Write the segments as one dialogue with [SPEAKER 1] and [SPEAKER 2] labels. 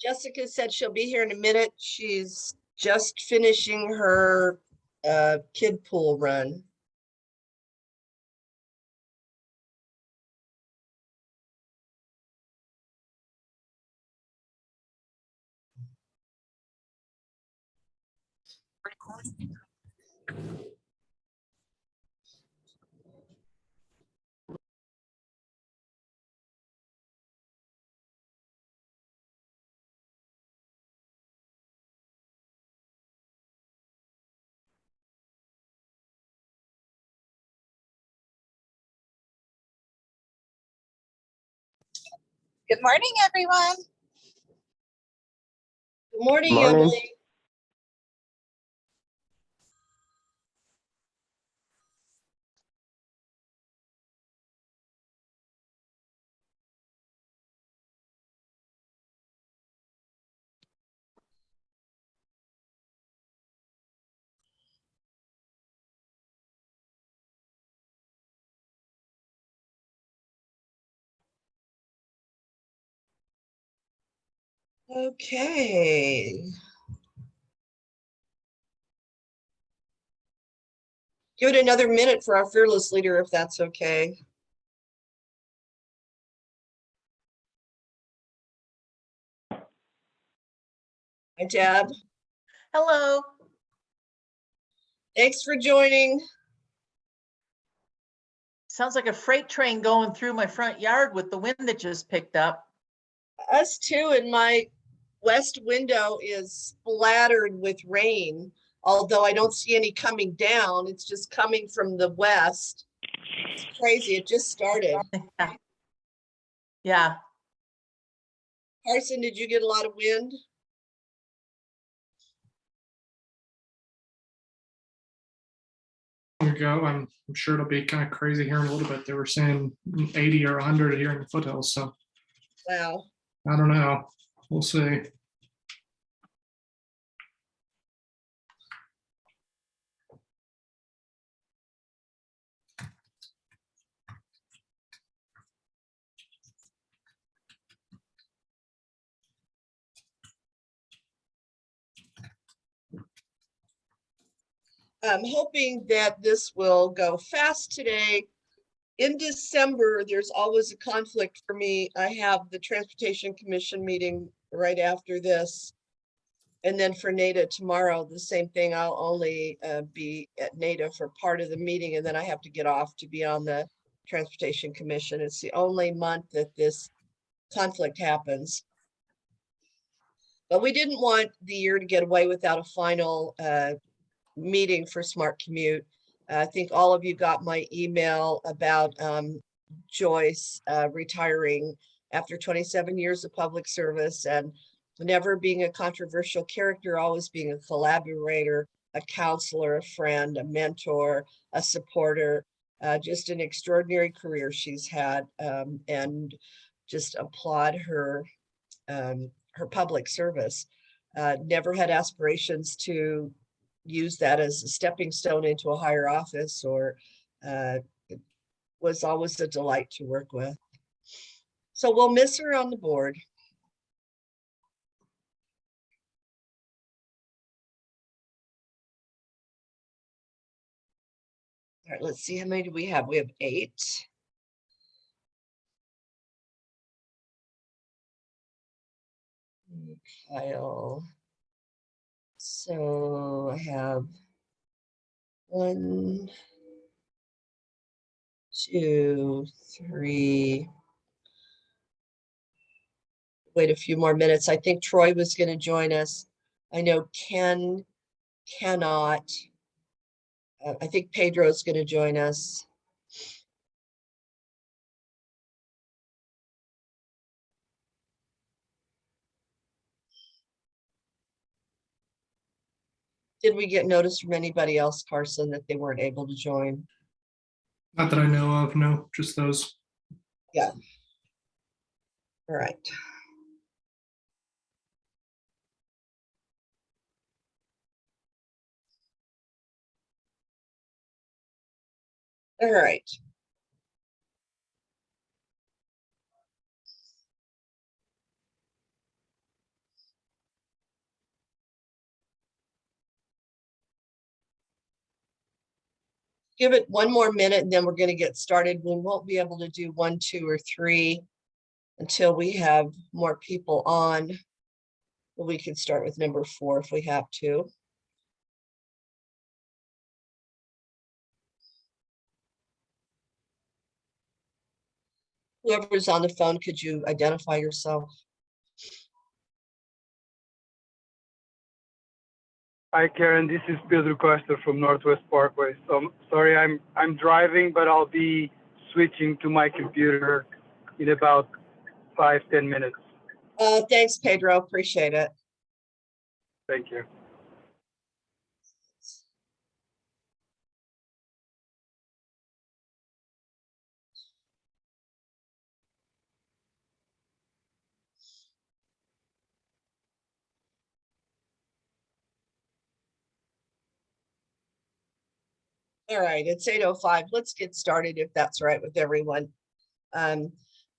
[SPEAKER 1] Jessica said she'll be here in a minute. She's just finishing her kid pool run.
[SPEAKER 2] Good morning, everyone.
[SPEAKER 1] Good morning,
[SPEAKER 3] Morning.
[SPEAKER 1] Emily. Okay. Give it another minute for our fearless leader, if that's okay. Hi, Deb.
[SPEAKER 2] Hello.
[SPEAKER 1] Thanks for joining.
[SPEAKER 2] Sounds like a freight train going through my front yard with the wind that just picked up.
[SPEAKER 1] Us too, and my west window is splattered with rain, although I don't see any coming down. It's just coming from the west. It's crazy. It just started.
[SPEAKER 2] Yeah.
[SPEAKER 1] Carson, did you get a lot of wind?
[SPEAKER 4] Ago, I'm sure it'll be kind of crazy here in a little bit. They were saying 80 or 100 here in the foothills, so
[SPEAKER 1] Wow.
[SPEAKER 4] I don't know. We'll see.
[SPEAKER 1] I'm hoping that this will go fast today. In December, there's always a conflict for me. I have the Transportation Commission meeting right after this. And then for NADA tomorrow, the same thing. I'll only be at NADA for part of the meeting, and then I have to get off to be on the Transportation Commission. It's the only month that this conflict happens. But we didn't want the year to get away without a final meeting for Smart Commute. I think all of you got my email about Joyce retiring after 27 years of public service and never being a controversial character, always being a collaborator, a counselor, a friend, a mentor, a supporter, just an extraordinary career she's had, and just applaud her public service. Never had aspirations to use that as a stepping stone into a higher office, or it was always a delight to work with. So we'll miss her on the board. All right, let's see, how many do we have? We have 8. Kyle. So I have 1, 2, 3. Wait a few more minutes. I think Troy was going to join us. I know Ken cannot. I think Pedro is going to join us. Did we get notice from anybody else, Carson, that they weren't able to join?
[SPEAKER 4] Not that I know of, no, just those.
[SPEAKER 1] Yeah. All right. All right. Give it one more minute and then we're going to get started. We won't be able to do 1, 2, or 3 until we have more people on. But we can start with number 4 if we have to. Whoever's on the phone, could you identify yourself?
[SPEAKER 3] Hi, Karen. This is Pedro Costa from Northwest Parkway. So sorry, I'm driving, but I'll be switching to my computer in about 5-10 minutes.
[SPEAKER 1] Thanks, Pedro. Appreciate it.
[SPEAKER 3] Thank you.
[SPEAKER 1] All right, it's 8:05. Let's get started if that's right with everyone.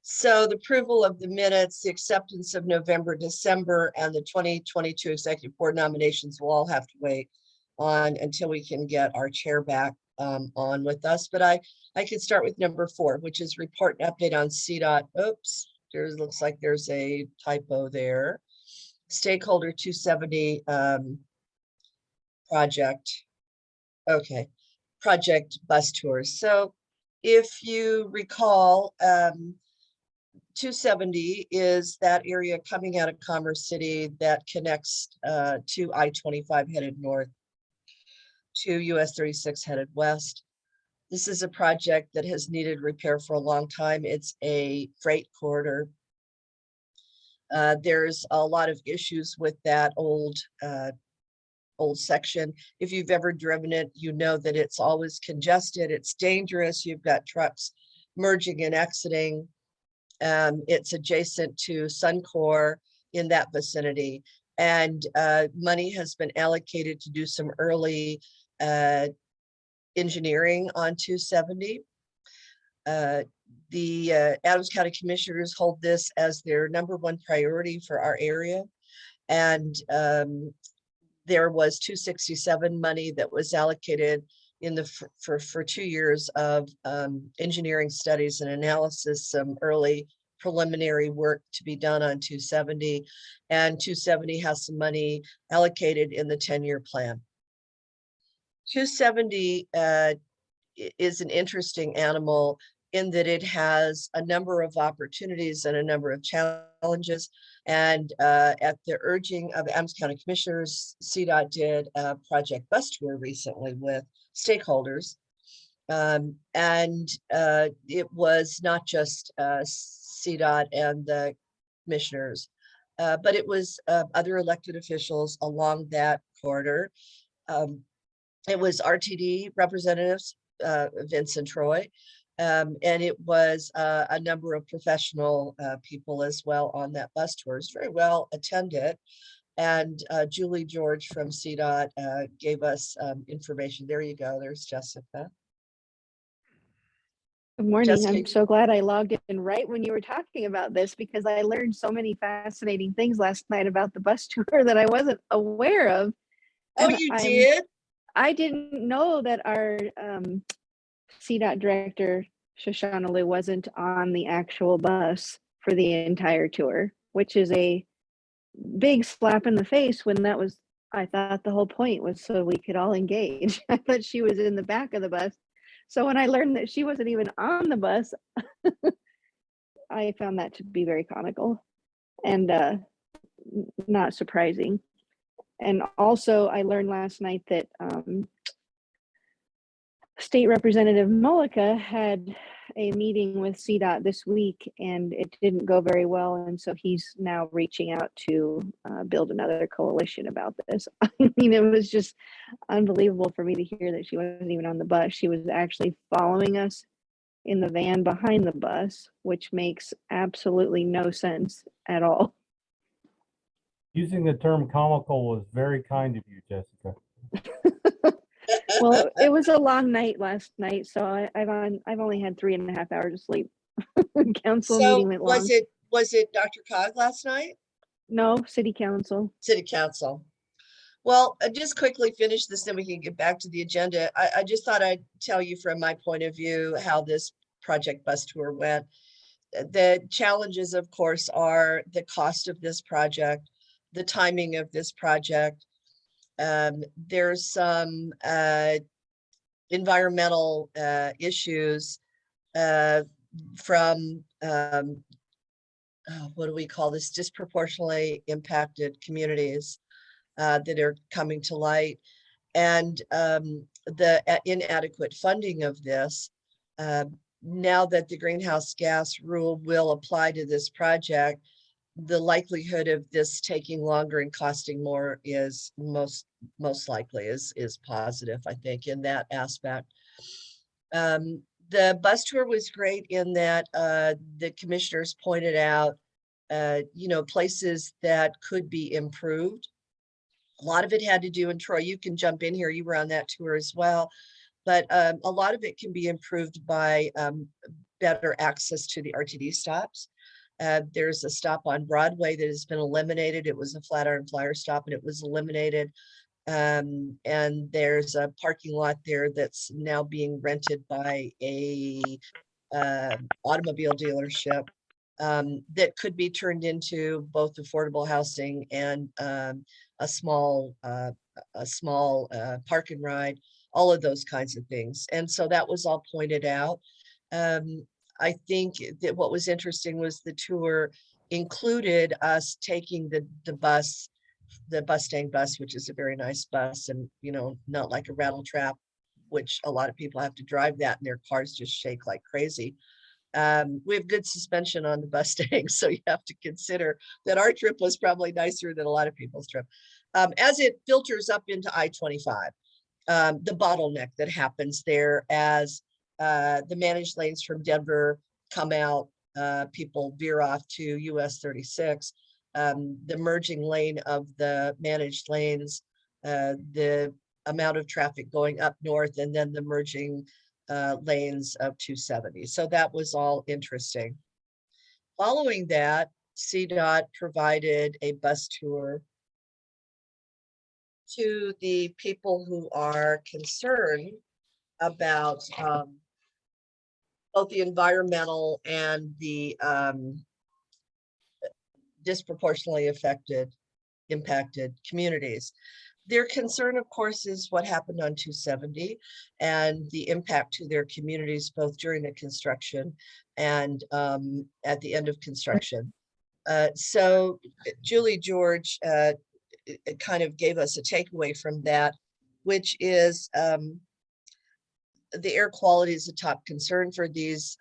[SPEAKER 1] So the approval of the minutes, the acceptance of November, December, and the 2022 executive board nominations will all have to wait on until we can get our chair back on with us. But I could start with number 4, which is report and update on CDOT. Oops, looks like there's a typo there. Stakeholder 270 project. Okay, project bus tours. So if you recall, 270 is that area coming out of Commerce City that connects to I-25 headed north to US 36 headed west. This is a project that has needed repair for a long time. It's a freight corridor. There's a lot of issues with that old section. If you've ever driven it, you know that it's always congested. It's dangerous. You've got trucks merging and exiting. It's adjacent to Suncor in that vicinity. And money has been allocated to do some early engineering on 270. The Adams County Commissioners hold this as their #1 priority for our area. And there was 267 money that was allocated in the for 2 years of engineering studies and analysis, some early preliminary work to be done on 270, and 270 has some money allocated in the 10-year plan. 270 is an interesting animal in that it has a number of opportunities and a number of challenges. And at the urging of Adams County Commissioners, CDOT did a project bus tour recently with stakeholders. It was not just CDOT and the commissioners, but it was other elected officials along that corridor. It was RTD representatives, Vince and Troy, and it was a number of professional people as well on that bus tour. It's very well attended. And Julie George from CDOT gave us information. There you go. There's Jessica.
[SPEAKER 5] Good morning.
[SPEAKER 1] Jessica.
[SPEAKER 5] I'm so glad I logged in right when you were talking about this, because I learned so many fascinating things last night about the bus tour that I wasn't aware of.
[SPEAKER 1] Oh,
[SPEAKER 5] And
[SPEAKER 1] you did?
[SPEAKER 5] I didn't know that our CDOT director, Shoshana Liu, wasn't on the actual bus for the entire tour, which is a big slap in the face when that was, I thought the whole point was so we could all engage. I thought she was in the back of the bus. So when I learned that she wasn't even on the bus, I found that to be very comical and not surprising. And also I learned last night that State Representative Mullica had a meeting with CDOT this week and it didn't go very well. And so he's now reaching out to build another coalition about this. I mean, it was just unbelievable for me to hear that she wasn't even on the bus. She was actually following us in the van behind the bus, which makes absolutely no sense at all.
[SPEAKER 6] Using the term comical was very kind of you, Jessica.
[SPEAKER 5] Well, it was a long night last night, so I've only had 3.5 hours of sleep. Council
[SPEAKER 1] So
[SPEAKER 5] meeting went long.
[SPEAKER 1] was it Dr. Cog last night?
[SPEAKER 5] No, city council.
[SPEAKER 1] City Council. Well, just quickly finish this, then we can get back to the agenda. I just thought I'd tell you from my point of view how this project bus tour went. The challenges, of course, are the cost of this project, the timing of this project. There's some environmental issues from what do we call this, disproportionately impacted communities that are coming to light, and the inadequate funding of this. Now that the greenhouse gas rule will apply to this project, the likelihood of this taking longer and costing more is most likely is positive, I think, in that aspect. The bus tour was great in that the commissioners pointed out, places that could be improved. A lot of it had to do, and Troy, you can jump in here, you were on that tour as well, but a lot of it can be improved by better access to the RTD stops. There's a stop on Broadway that has been eliminated. It was a Flatiron Flyer stop and it was eliminated. And there's a parking lot there that's now being rented by a automobile dealership that could be turned into both affordable housing and a small park and ride, all of those kinds of things. And so that was all pointed out. I think that what was interesting was the tour included us taking the bus, the Mustang bus, which is a very nice bus and, not like a rattle trap, which a lot of people have to drive that and their cars just shake like crazy. We have good suspension on the Mustang, so you have to consider that our trip was probably nicer than a lot of people's trip. As it filters up into I-25, the bottleneck that happens there as the managed lanes from Denver come out, people veer off to US 36, the merging lane of the managed lanes, the amount of traffic going up north, and then the merging lanes of 270. So that was all interesting. Following that, CDOT provided a bus tour to the people who are concerned about both the environmental and the disproportionately impacted communities. Their concern, of course, is what happened on 270 and the impact to their communities, both during the construction and at the end of construction. So Julie George kind of gave us a takeaway from that, which is the air quality is a top concern for these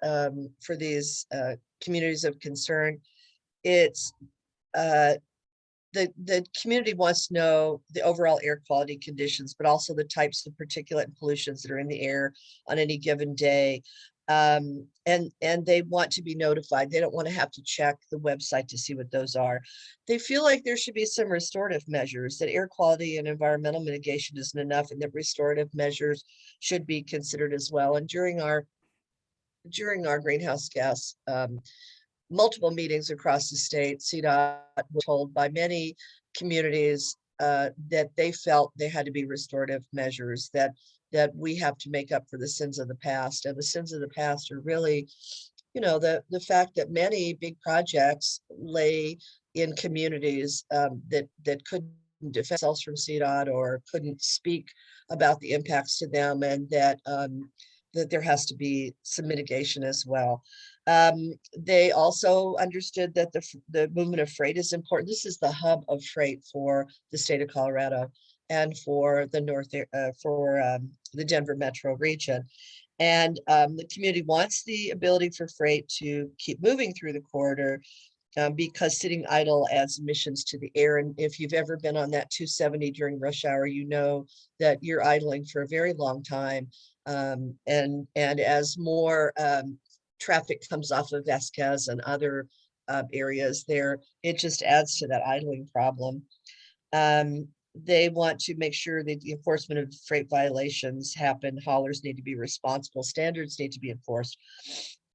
[SPEAKER 1] communities of concern. It's the community wants to know the overall air quality conditions, but also the types of particulate and pollutions that are in the air on any given day. And they want to be notified. They don't want to have to check the website to see what those are. They feel like there should be some restorative measures, that air quality and environmental mitigation isn't enough, and that restorative measures should be considered as well. And during our greenhouse gas multiple meetings across the state, CDOT was told by many communities that they felt they had to be restorative measures, that we have to make up for the sins of the past. And the sins of the past are really, the fact that many big projects lay in communities that couldn't defend themselves from CDOT or couldn't speak about the impacts to them, and that there has to be some mitigation as well. They also understood that the movement of freight is important. This is the hub of freight for the state of Colorado and for the the Denver metro region. And the community wants the ability for freight to keep moving through the corridor because sitting idle adds emissions to the air. And if you've ever been on that 270 during rush hour, you know that you're idling for a very long time. And as more traffic comes off of Vasquez and other areas there, it just adds to that idling problem. They want to make sure that the enforcement of freight violations happen. Haulers need to be responsible. Standards need to be enforced.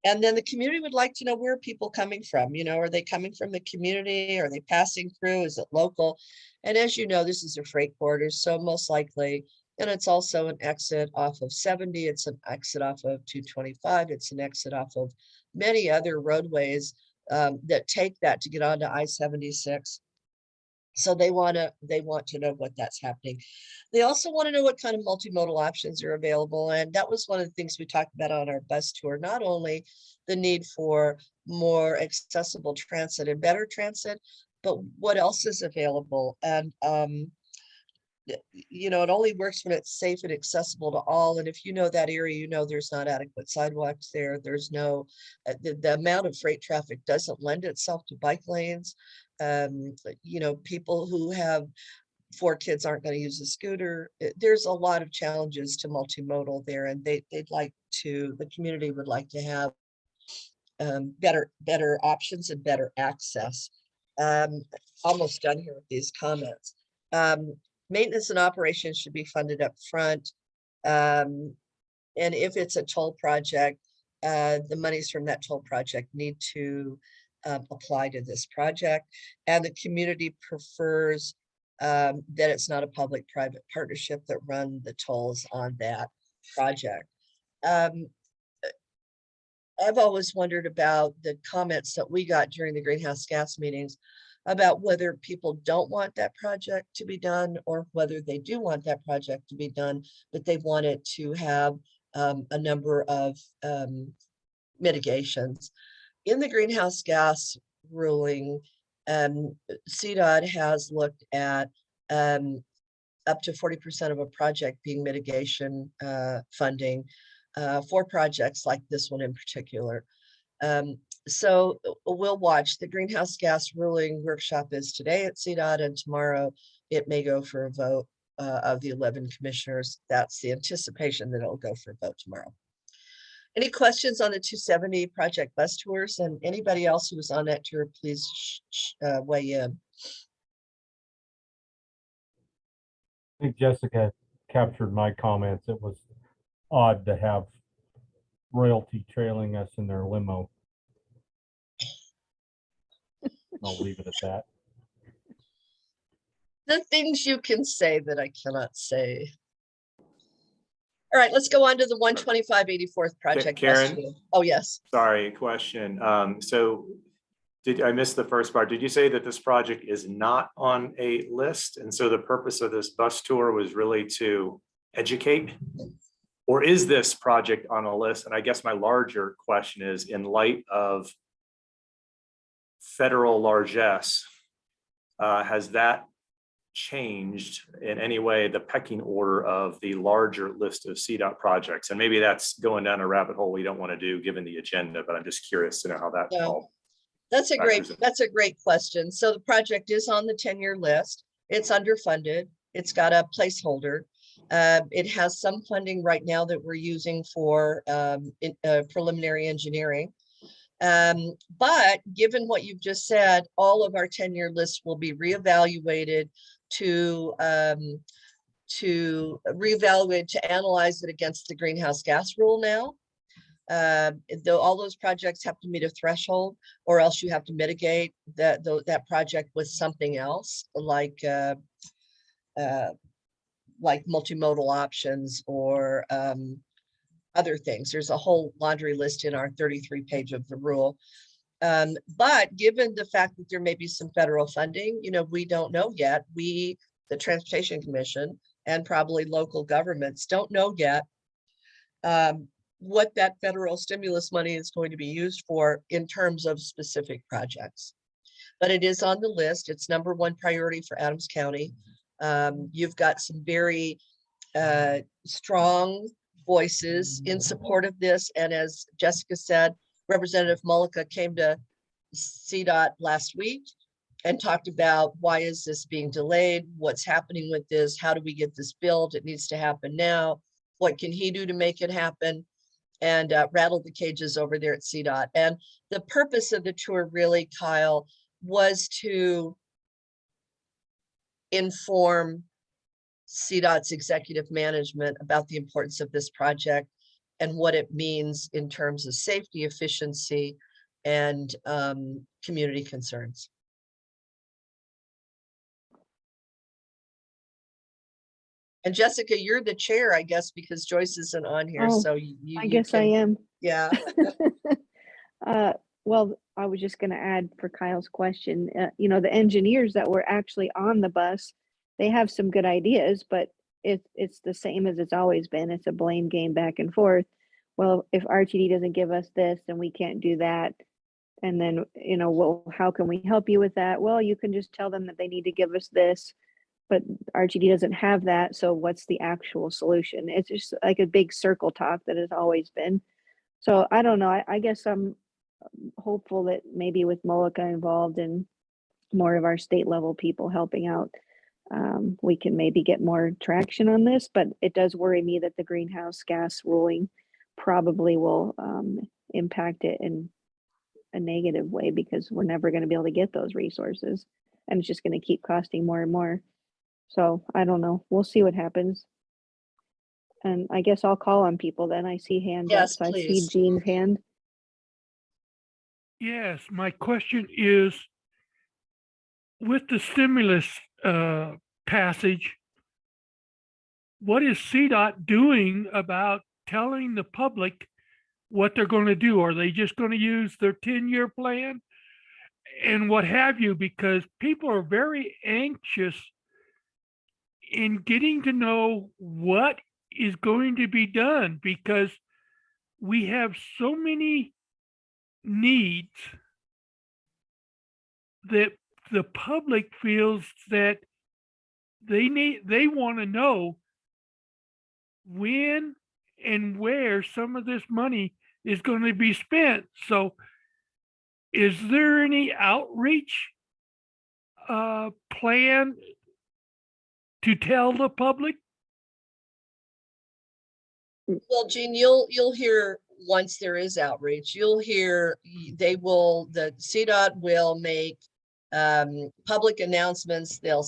[SPEAKER 1] And then the community would like to know where people coming from. You know, are they coming from the community? Are they passing through? Is it local? And as you know, this is a freight corridor, so most likely, and it's also an exit off of 70. It's an exit off of 225. It's an exit off of many other roadways that take that to get onto I-76. So they want to know what that's happening. They also want to know what kind of multimodal options are available. And that was one of the things we talked about on our bus tour, not only the need for more accessible transit and better transit, but what else is available. And, you know, it only works when it's safe and accessible to all. And if you know that area, you know, there's not adequate sidewalks there. There's no, the amount of freight traffic doesn't lend itself to bike lanes. You know, people who have 4 kids aren't going to use a scooter. There's a lot of challenges to multimodal there, and they'd like to, the community would like to have better options and better access. Almost done here with these comments. Maintenance and operations should be funded up front. And if it's a toll project, the monies from that toll project need to apply to this project. And the community prefers that it's not a public-private partnership that run the tolls on that project. I've always wondered about the comments that we got during the greenhouse gas meetings about whether people don't want that project to be done or whether they do want that project to be done, but they want it to have a number of mitigations. In the greenhouse gas ruling, CDOT has looked at up to 40% of a project being mitigation funding for projects like this one in particular. So we'll watch. The greenhouse gas ruling workshop is today at CDOT, and tomorrow it may go for a vote of the 11 commissioners. That's the anticipation that it'll go for a vote tomorrow. Any questions on the 270 project bus tours? And anybody else who was on that tour, please weigh in.
[SPEAKER 6] I think Jessica captured my comments. It was odd to have royalty trailing us in their limo. I'll leave it at that.
[SPEAKER 1] The things you can say that I cannot say. All right, let's go on to the 125 84th project.
[SPEAKER 7] Karen?
[SPEAKER 1] Oh, yes.
[SPEAKER 7] Sorry, question. So I missed the first part. Did you say that this project is not on a list? And so the purpose of this bus tour was really to educate? Or is this project on a list? And I guess my larger question is, in light of federal largesse, has that changed in any way the pecking order of the larger list of CDOT projects? And maybe that's going down a rabbit hole we don't want to do given the agenda, but I'm just curious to know how that all
[SPEAKER 1] That's a
[SPEAKER 7] factors
[SPEAKER 1] great question. So the project is on the 10-year list. It's underfunded. It's got a placeholder. It has some funding right now that we're using for preliminary engineering. But given what you've just said, all of our 10-year lists will be reevaluated to reevaluate, to analyze it against the greenhouse gas rule now. Though all those projects have to meet a threshold, or else you have to mitigate that project with something else, like multimodal options or other things. There's a whole laundry list in our 33-page of the rule. But given the fact that there may be some federal funding, you know, we don't know yet. We, the Transportation Commission, and probably local governments don't know yet what that federal stimulus money is going to be used for in terms of specific projects. But it is on the list. It's #1 priority for Adams County. You've got some very strong voices in support of this. And as Jessica said, Representative Mullica came to CDOT last week and talked about why is this being delayed? What's happening with this? How do we get this built? It needs to happen now. What can he do to make it happen? And rattled the cages over there at CDOT. And the purpose of the tour really, Kyle, was to inform CDOT's executive management about the importance of this project and what it means in terms of safety, efficiency, and community concerns. And Jessica, you're the chair, I guess, because Joyce isn't on here,
[SPEAKER 5] Oh,
[SPEAKER 1] so you
[SPEAKER 5] I guess I
[SPEAKER 1] can-
[SPEAKER 5] am.
[SPEAKER 1] Yeah,
[SPEAKER 5] Well, I was just gonna add for Kyle's question, you know, the engineers that were actually on the bus, they have some good ideas, but it's the same as it's always been. It's a blame game back and forth. Well, if RTD doesn't give us this, then we can't do that. And then, you know, well, how can we help you with that? Well, you can just tell them that they need to give us this, but RTD doesn't have that. So what's the actual solution? It's just like a big circle talk that has always been. So I don't know. I guess I'm hopeful that maybe with Moloka involved and more of our state level people helping out, we can maybe get more traction on this. But it does worry me that the greenhouse gas ruling probably will impact it in a negative way, because we're never going to be able to get those resources, and it's just going to keep costing more and more. So I don't know. We'll see what happens. And I guess I'll call on people then. I see hands up.
[SPEAKER 1] yes,
[SPEAKER 5] So I see
[SPEAKER 1] please.
[SPEAKER 5] Jean's hand.
[SPEAKER 8] Yes, my question is, with the stimulus passage, what is CDOT doing about telling the public what they're going to do? Are they just going to use their 10-year plan and what have you? Because people are very anxious in getting to know what is going to be done, because we have so many needs that the public feels that they want to know when and where some of this money is going to be spent. So is there any outreach plan to tell the public?
[SPEAKER 1] Well, Jean, you'll hear once there is outreach, you'll hear the CDOT will make public announcements. You'll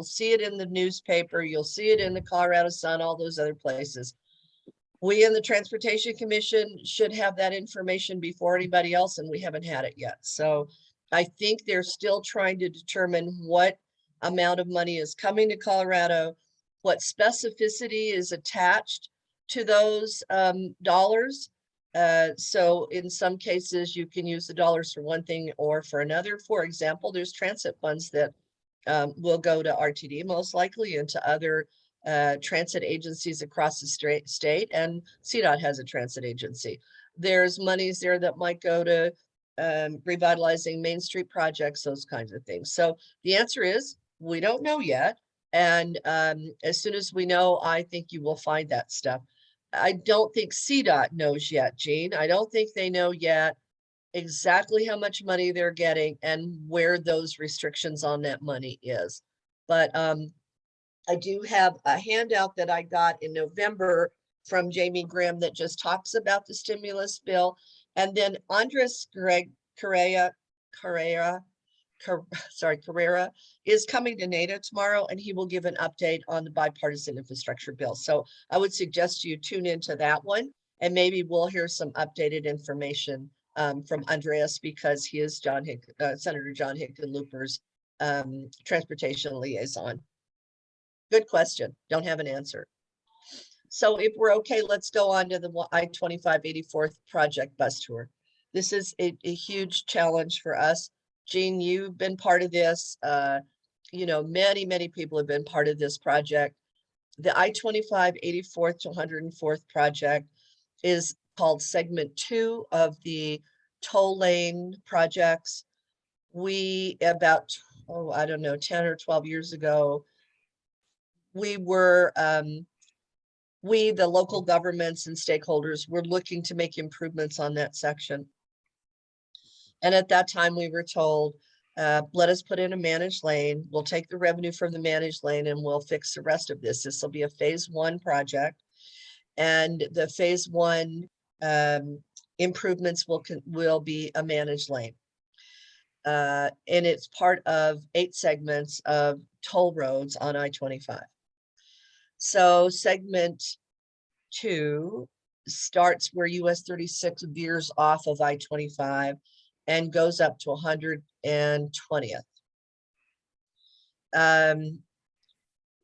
[SPEAKER 1] see it in the newspaper, you'll see it in the Colorado Sun, all those other places. We in the Transportation Commission should have that information before anybody else, and we haven't had it yet. So I think they're still trying to determine what amount of money is coming to Colorado, what specificity is attached to those dollars. So in some cases, you can use the dollars for one thing or for another. For example, there's transit funds that will go to RTD most likely, and to other transit agencies across the state, and CDOT has a transit agency. There's monies there that might go to revitalizing Main Street projects, those kinds of things. So the answer is, we don't know yet. And as soon as we know, I think you will find that stuff. I don't think CDOT knows yet, Jean. I don't think they know yet exactly how much money they're getting and where those restrictions on that money is. But I do have a handout that I got in November from Jamie Graham that just talks about the stimulus bill. And then Andres Carrera is coming to NADA tomorrow, and he will give an update on the bipartisan infrastructure bill. So I would suggest you tune into that one, and maybe we'll hear some updated information from Andreas, because he is Senator John Hickenlooper's transportation liaison. Good question. Don't have an answer. So if we're okay, let's go on to the I-25 84th project bus tour. This is a huge challenge for us. Jean, you've been part of this. You know, many people have been part of this project. The I-25 84th to 104th project is called segment 2 of the toll lane projects. We, about, I don't know, 10 or 12 years ago, we were we, the local governments and stakeholders, were looking to make improvements on that section. And at that time, we were told, let us put in a managed lane. We'll take the revenue from the managed lane and we'll fix the rest of this. This will be a phase 1 project. And the phase 1 improvements will be a managed lane. And it's part of 8 segments of toll roads on I-25. So segment 2 starts where US 36 veers off of I-25 and goes up to 120th.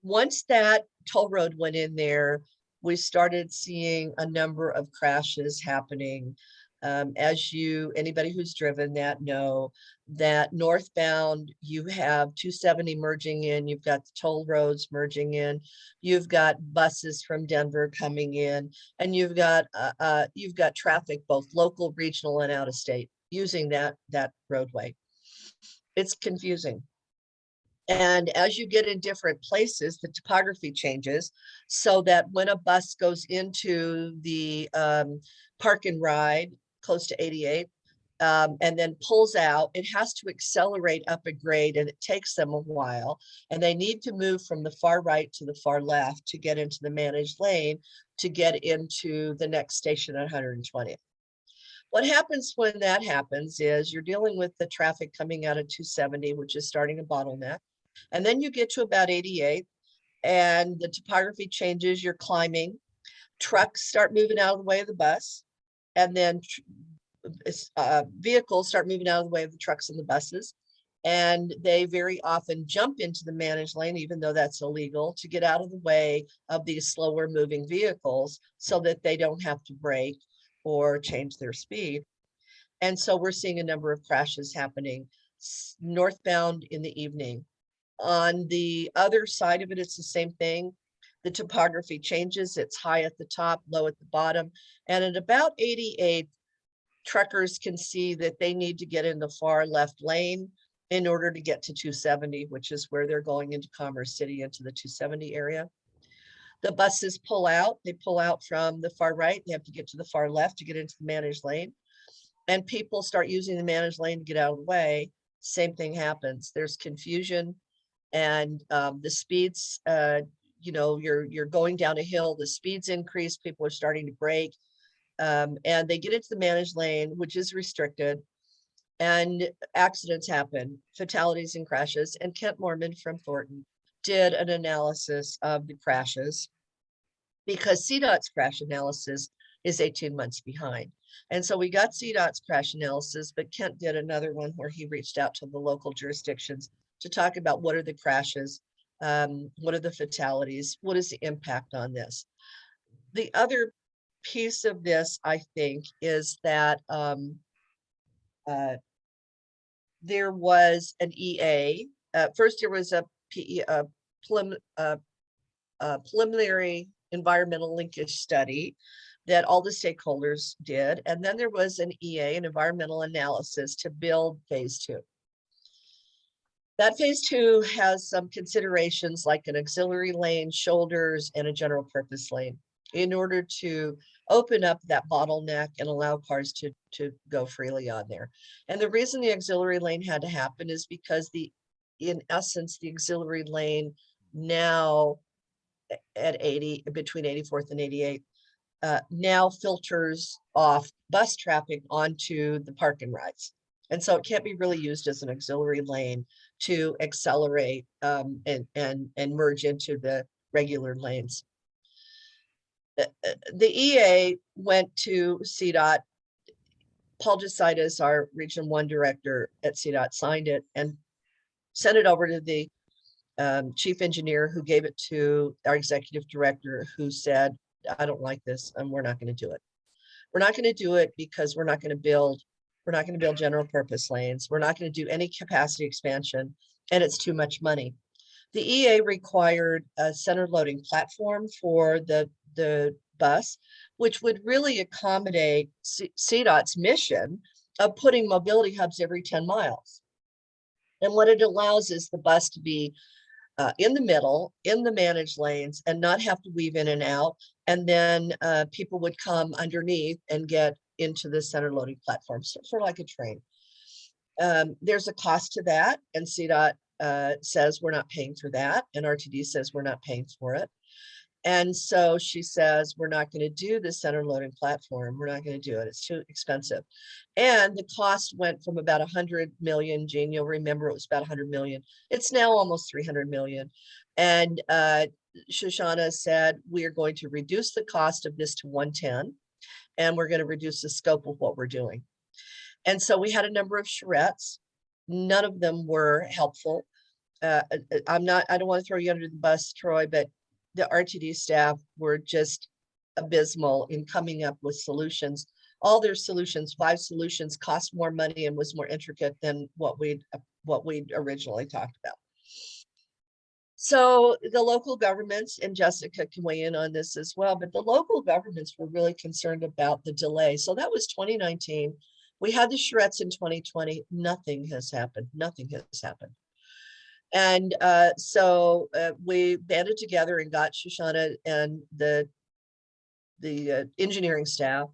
[SPEAKER 1] Once that toll road went in there, we started seeing a number of crashes happening. As anybody who's driven that know that northbound, you have 270 merging in, you've got the toll roads merging in, you've got buses from Denver coming in, and you've got traffic, both local, regional, and out of state using that roadway. It's confusing. And as you get in different places, the topography changes so that when a bus goes into the park and ride close to 88 and then pulls out, it has to accelerate up a grade, and it takes them a while. And they need to move from the far right to the far left to get into the managed lane to get into the next station at 120th. What happens when that happens is you're dealing with the traffic coming out of 270, which is starting a bottleneck. And then you get to about 88 and the topography changes, you're climbing, trucks start moving out of the way of the bus, and then vehicles start moving out of the way of the trucks and the buses. And they very often jump into the managed lane, even though that's illegal, to get out of the way of these slower moving vehicles so that they don't have to brake or change their speed. And so we're seeing a number of crashes happening northbound in the evening. On the other side of it, it's the same thing. The topography changes. It's high at the top, low at the bottom. And at about 88, truckers can see that they need to get in the far left lane in order to get to 270, which is where they're going into Commerce City, into the 270 area. The buses pull out. They pull out from the far right. They have to get to the far left to get into the managed lane. And people start using the managed lane to get out of the way. Same thing happens. There's confusion. And the speeds, you're going down a hill, the speeds increase, people are starting to brake, and they get into the managed lane, which is restricted, and accidents happen, fatalities and crashes. And Kent Mormon from Thornton did an analysis of the crashes because CDOT's crash analysis is 18 months behind. And so we got CDOT's crash analysis, but Kent did another one where he reached out to the local jurisdictions to talk about what are the crashes, what are the fatalities, what is the impact on this. The other piece of this, I think, is that there was an EA. First, there was a preliminary environmental linkage study that all the stakeholders did. And then there was an EA, an environmental analysis, to build phase 2. That phase 2 has some considerations like an auxiliary lane, shoulders, and a general purpose lane in order to open up that bottleneck and allow cars to go freely on there. And the reason the auxiliary lane had to happen is because in essence, the auxiliary lane now at 80, between 84th and 88, now filters off bus traffic onto the park and rides. And so it can't be really used as an auxiliary lane to accelerate and merge into the regular lanes. The EA went to CDOT. Paul Desaitis, our Region 1 director at CDOT, signed it and sent it over to the chief engineer, who gave it to our executive director, who said, I don't like this and we're not going to do it. We're not going to do it because we're not going to build general purpose lanes. We're not going to do any capacity expansion, and it's too much money. The EA required a center loading platform for the bus, which would really accommodate CDOT's mission of putting mobility hubs every 10 miles. And what it allows is the bus to be in the middle, in the managed lanes, and not have to weave in and out. And then people would come underneath and get into the center loading platform, so sort of like a train. There's a cost to that, and CDOT says we're not paying for that, and RTD says we're not paying for it. And so she says, we're not going to do the center loading platform. We're not going to do it. It's too expensive. And the cost went from about 100 million, Gene, you'll remember it was about 100 million. It's now almost 300 million. And Shoshana said, we are going to reduce the cost of this to 110, and we're going to reduce the scope of what we're doing. And so we had a number of charrettes. None of them were helpful. I don't want to throw you under the bus, Troy, but the RTD staff were just abysmal in coming up with solutions. All their solutions, 5 solutions, cost more money and was more intricate than what we'd originally talked about. So the local governments, and Jessica can weigh in on this as well, but the local governments were really concerned about the delay. So that was 2019. We had the charrettes in 2020. Nothing has happened. Nothing has happened. And so we banded together and got Shoshana and the engineering staff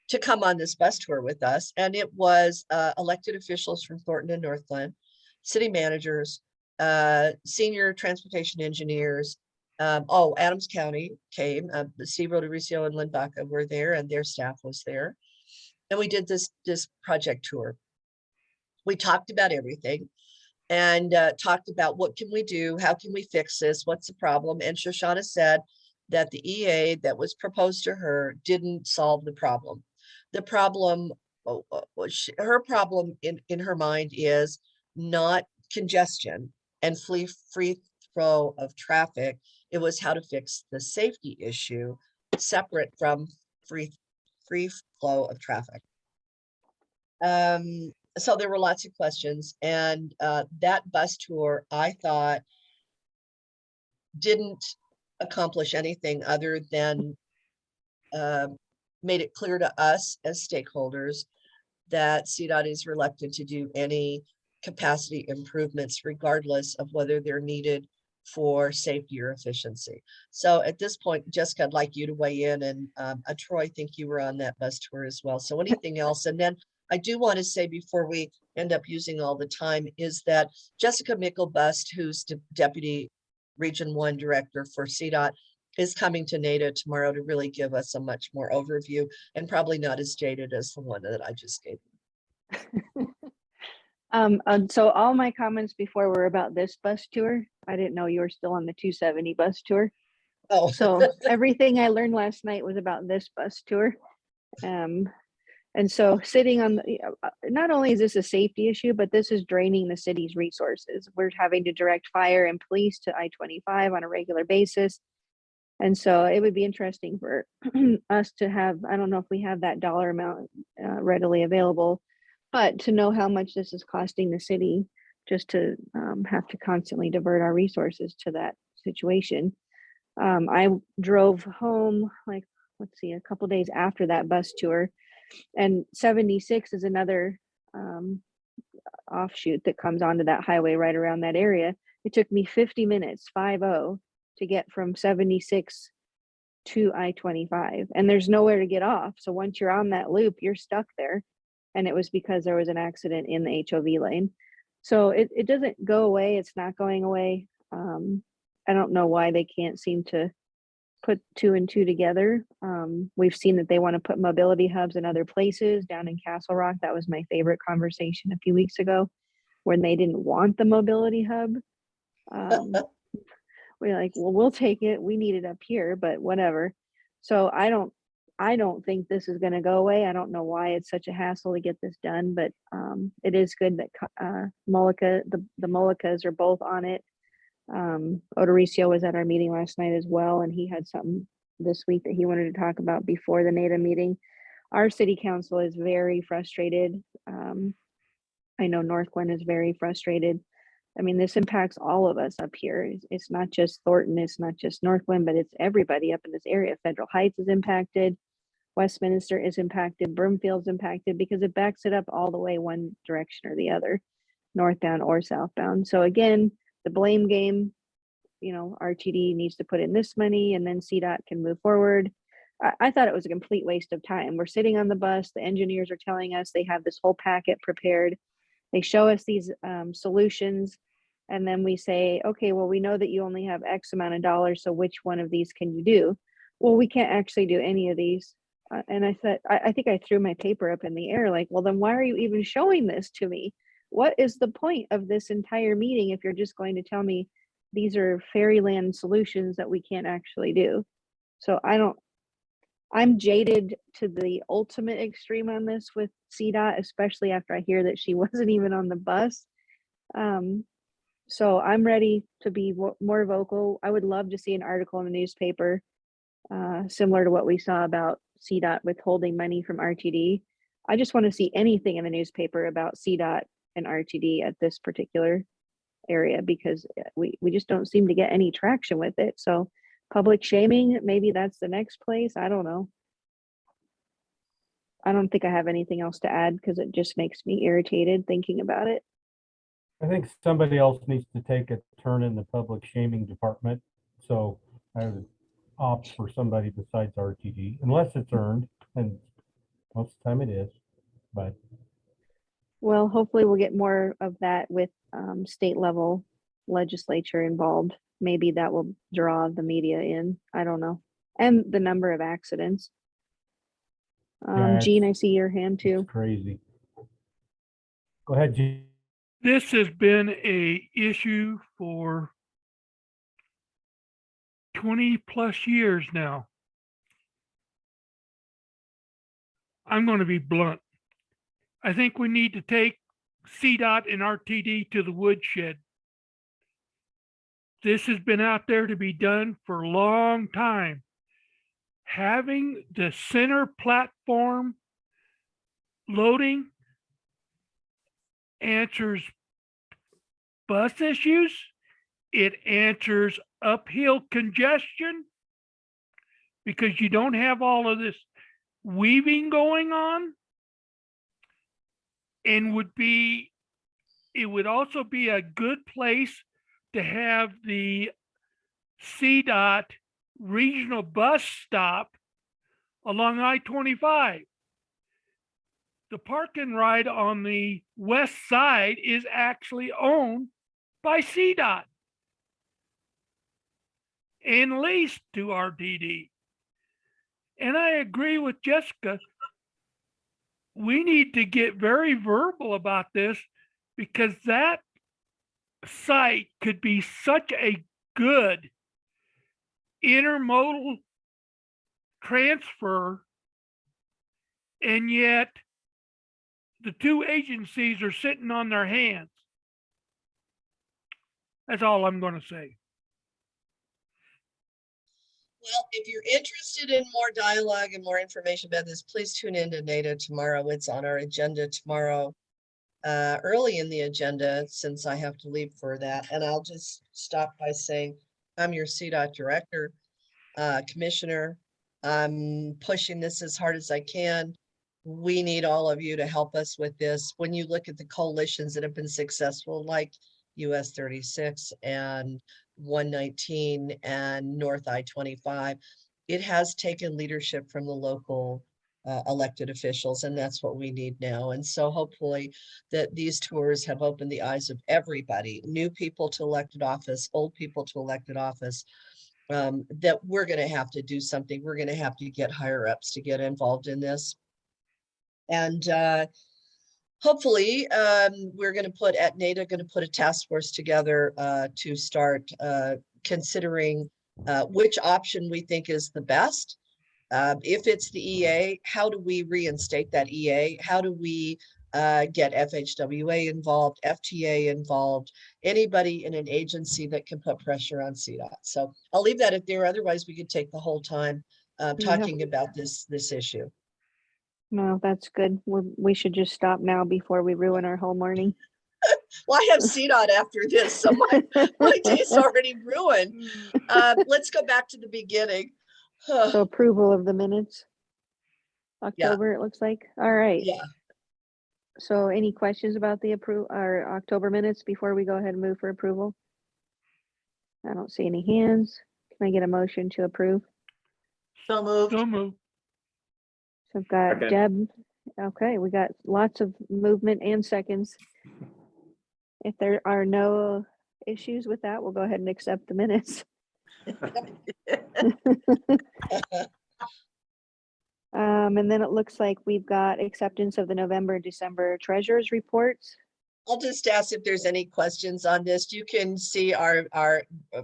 [SPEAKER 1] to come on this bus tour with us. And it was elected officials from Thornton and Northglenn, city managers, senior transportation engineers. Adams County came, Steve Rodericio and Lynn Baca were there, and their staff was there. And we did this project tour. We talked about everything. And talked about what can we do, how can we fix this, what's the problem. And Shoshana said that the EA that was proposed to her didn't solve the problem. The problem, her problem in her mind is not congestion and free flow of traffic. It was how to fix the safety issue separate from free flow of traffic. So there were lots of questions, and that bus tour, I thought, didn't accomplish anything other than made it clear to us as stakeholders that CDOT is reluctant to do any capacity improvements, regardless of whether they're needed for safety or efficiency. So at this point, Jessica, I'd like you to weigh in, and Troy, I think you were on that bus tour as well. So anything else? And then I do want to say, before we end up using all the time, is that Jessica Mickelbust, who's Deputy Region 1 Director for CDOT, is coming to NADA tomorrow to really give us a much more overview, and probably not as jaded as the one that I just gave you.
[SPEAKER 5] So all my comments before were about this bus tour. I didn't know you were still on the 270 bus tour.
[SPEAKER 1] Oh,
[SPEAKER 5] So everything I learned last night was about this bus tour. And so sitting on the, not only is this a safety issue, but this is draining the city's resources. We're having to direct fire and police to I-25 on a regular basis. And so it would be interesting for us to have, I don't know if we have that dollar amount readily available, but to know how much this is costing the city just to have to constantly divert our resources to that situation. I drove home, like, let's see, a couple days after that bus tour, and 76 is another offshoot that comes onto that highway right around that area. It took me 50 minutes, 50, to get from 76 to I-25, and there's nowhere to get off. So once you're on that loop, you're stuck there. And it was because there was an accident in the HOV lane. So it doesn't go away. It's not going away. I don't know why they can't seem to put 2 and 2 together. We've seen that they want to put mobility hubs in other places. Down in Castle Rock, that was my favorite conversation a few weeks ago, when they didn't want the mobility hub. We're like, well, we'll take it. We need it up here, but whatever. So I don't think this is going to go away. I don't know why it's such a hassle to get this done, but it is good that the Molicas are both on it. Odoricio was at our meeting last night as well, and he had something this week that he wanted to talk about before the NADA meeting. Our city council is very frustrated. I know Northglenn is very frustrated. I mean, this impacts all of us up here. It's not just Thornton, it's not just Northglenn, but it's everybody up in this area. Federal Heights is impacted. Westminster is impacted. Broomfield's impacted, because it backs it up all the way one direction or the other, northbound or southbound. So again, the blame game. You know, RTD needs to put in this money and then CDOT can move forward. I thought it was a complete waste of time. We're sitting on the bus. The engineers are telling us they have this whole packet prepared. They show us these solutions. And then we say, okay, well, we know that you only have X amount of dollars. So which one of these can you do? Well, we can't actually do any of these. And I said, I think I threw my paper up in the air, like, well, then why are you even showing this to me? What is the point of this entire meeting if you're just going to tell me these are fairyland solutions that we can't actually do? So I'm jaded to the ultimate extreme on this with CDOT, especially after I hear that she wasn't even on the bus. So I'm ready to be more vocal. I would love to see an article in the newspaper, similar to what we saw about CDOT withholding money from RTD. I just want to see anything in the newspaper about CDOT and RTD at this particular area, because we just don't seem to get any traction with it. So public shaming, maybe that's the next place. I don't know. I don't think I have anything else to add because it just makes me irritated thinking about it.
[SPEAKER 6] I think somebody else needs to take a turn in the public shaming department. So I would opt for somebody besides RTD, unless it's earned, and most of the time it is. But
[SPEAKER 5] Well, hopefully we'll get more of that with state level legislature involved. Maybe that will draw the media in. I don't know. And the number of accidents.
[SPEAKER 6] Yeah,
[SPEAKER 5] Gene, I
[SPEAKER 6] it's-
[SPEAKER 5] see your hand too.
[SPEAKER 6] it's crazy. Go ahead, Gene.
[SPEAKER 8] This has been a issue for 20 plus years now. I'm going to be blunt. I think we need to take CDOT and RTD to the woodshed. This has been out there to be done for a long time. Having the center platform loading answers bus issues. It answers uphill congestion because you don't have all of this weaving going on, and it would also be a good place to have the CDOT regional bus stop along I-25. The park and ride on the west side is actually owned by CDOT and leased to RTD. And I agree with Jessica. We need to get very verbal about this because that site could be such a good intermodal transfer, and yet the two agencies are sitting on their hands. That's all I'm going to say.
[SPEAKER 1] Well, if you're interested in more dialogue and more information about this, please tune in to NATA tomorrow. It's on our agenda tomorrow, early in the agenda, since I have to leave for that. And I'll just stop by saying, I'm your CDOT director, commissioner. I'm pushing this as hard as I can. We need all of you to help us with this. When you look at the coalitions that have been successful, like US 36 and 119 and North I-25, it has taken leadership from the local elected officials, and that's what we need now. And so hopefully that these tours have opened the eyes of everybody, new people to elected office, old people to elected office, that we're going to have to do something. We're going to have to get higher ups to get involved in this. And hopefully, we're going to put at NATA, going to put a task force together to start considering which option we think is the best. If it's the EA, how do we reinstate that EA? How do we get FHWA involved, FTA involved, anybody in an agency that can put pressure on CDOT? So I'll leave that at there. Otherwise, we could take the whole time talking about this issue.
[SPEAKER 5] No, that's good. We should just stop now before we ruin our whole morning.
[SPEAKER 1] Well, I have CDOT after this, so my day's already ruined. Let's go back to the beginning.
[SPEAKER 5] So approval of the minutes. October, it looks like. All right.
[SPEAKER 1] Yeah.
[SPEAKER 5] So any questions about the October minutes before we go ahead and move for approval? I don't see any hands. Can I get a motion to approve?
[SPEAKER 2] So moved.
[SPEAKER 8] So moved.
[SPEAKER 5] So I've got
[SPEAKER 7] Second.
[SPEAKER 5] Deb. Okay, we got lots of movement and seconds. If there are no issues with that, we'll go ahead and accept the minutes. And then it looks like we've got acceptance of the November, December treasurer's reports.
[SPEAKER 1] I'll just ask if there's any questions on this. You can see our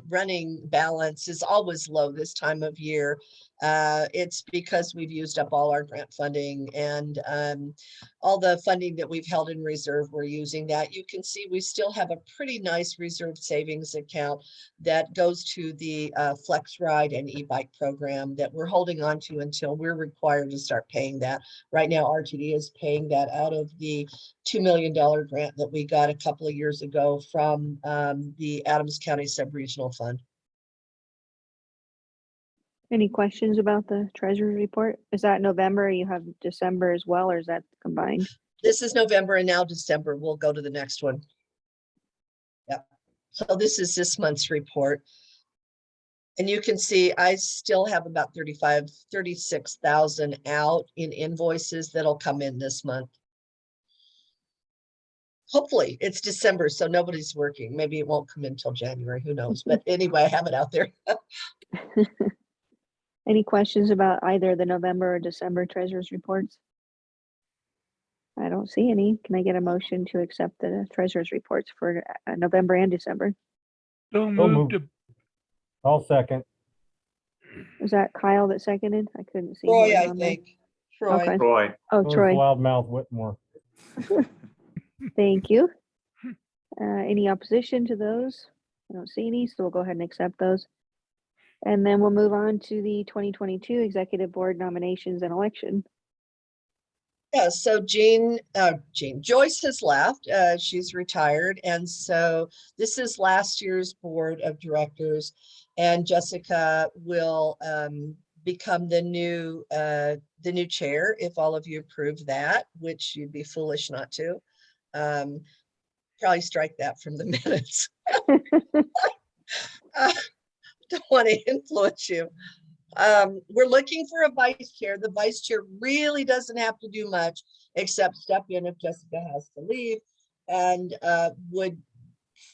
[SPEAKER 1] running balance is always low this time of year. It's because we've used up all our grant funding and all the funding that we've held in reserve, we're using that. You can see we still have a pretty nice reserve savings account that goes to the Flex Ride and e-bike program that we're holding on to until we're required to start paying that. Right now, RTD is paying that out of the $2 million grant that we got a couple of years ago from the Adams County Sub-Regional Fund.
[SPEAKER 5] Any questions about the treasurer's report? Is that November? You have December as well, or is that combined?
[SPEAKER 1] This is November and now December. We'll go to the next one. Yep. So this is this month's report. And you can see I still have about 36,000 out in invoices that'll come in this month. Hopefully it's December, so nobody's working. Maybe it won't come in until January, who knows? But anyway, I have it out there.
[SPEAKER 5] Any questions about either the November or December treasurer's reports? I don't see any. Can I get a motion to accept the treasurer's reports for November and December?
[SPEAKER 8] So
[SPEAKER 6] moved.
[SPEAKER 8] moved. to-
[SPEAKER 6] I'll second.
[SPEAKER 5] Was that Kyle that seconded? I couldn't see. who
[SPEAKER 1] Troy,
[SPEAKER 5] was
[SPEAKER 1] I
[SPEAKER 5] on there.
[SPEAKER 1] think. Troy.
[SPEAKER 5] Okay.
[SPEAKER 7] Troy.
[SPEAKER 5] Oh,
[SPEAKER 6] It was
[SPEAKER 5] Troy,
[SPEAKER 6] Loudmouth Whitmore.
[SPEAKER 5] thank you. Any opposition to those? I don't see any, so we'll go ahead and accept those. And then we'll move on to the 2022 Executive Board nominations and election.
[SPEAKER 1] Yeah, so Joyce has left, she's retired. And so this is last year's board of directors and Jessica will become the new chair if all of you approve that, which you'd be foolish not to. Probably strike that from the minutes. Don't want to influence you. We're looking for a vice chair. The vice chair really doesn't have to do much except step in if Jessica has to leave and would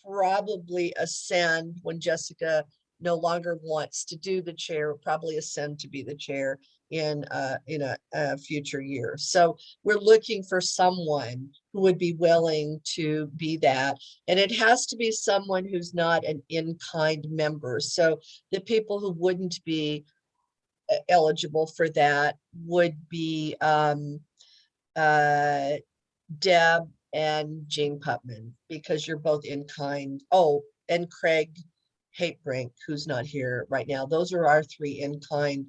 [SPEAKER 1] probably ascend when Jessica no longer wants to do the chair, probably ascend to be the chair in a future year. So we're looking for someone who would be willing to be that. And it has to be someone who's not an in-kind member. So the people who wouldn't be eligible for that would be Deb and Jane Putman, because you're both in kind. Oh, and Craig Hatebrink, who's not here right now. Those are our three in kind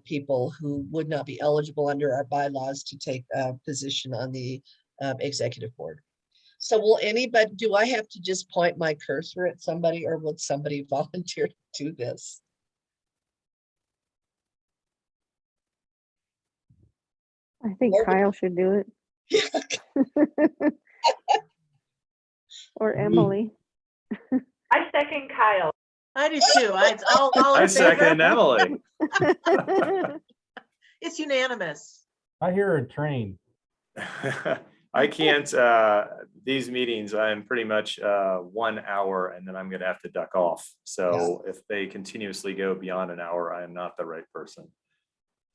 [SPEAKER 1] people who would not be eligible under our bylaws to take a position on the executive board. So will anybody, do I have to just point my cursor at somebody or would somebody volunteer to do this?
[SPEAKER 5] I think
[SPEAKER 1] Or-
[SPEAKER 5] Kyle should do it. Or
[SPEAKER 6] Me.
[SPEAKER 5] Emily.
[SPEAKER 9] I second Kyle.
[SPEAKER 2] I do too. All
[SPEAKER 7] I
[SPEAKER 2] in favor?
[SPEAKER 7] second Emily.
[SPEAKER 2] It's unanimous.
[SPEAKER 6] I hear a train.
[SPEAKER 7] I can't, these meetings, I'm pretty much 1 hour and then I'm gonna have to duck off. So if they continuously go beyond an hour, I am not the right person.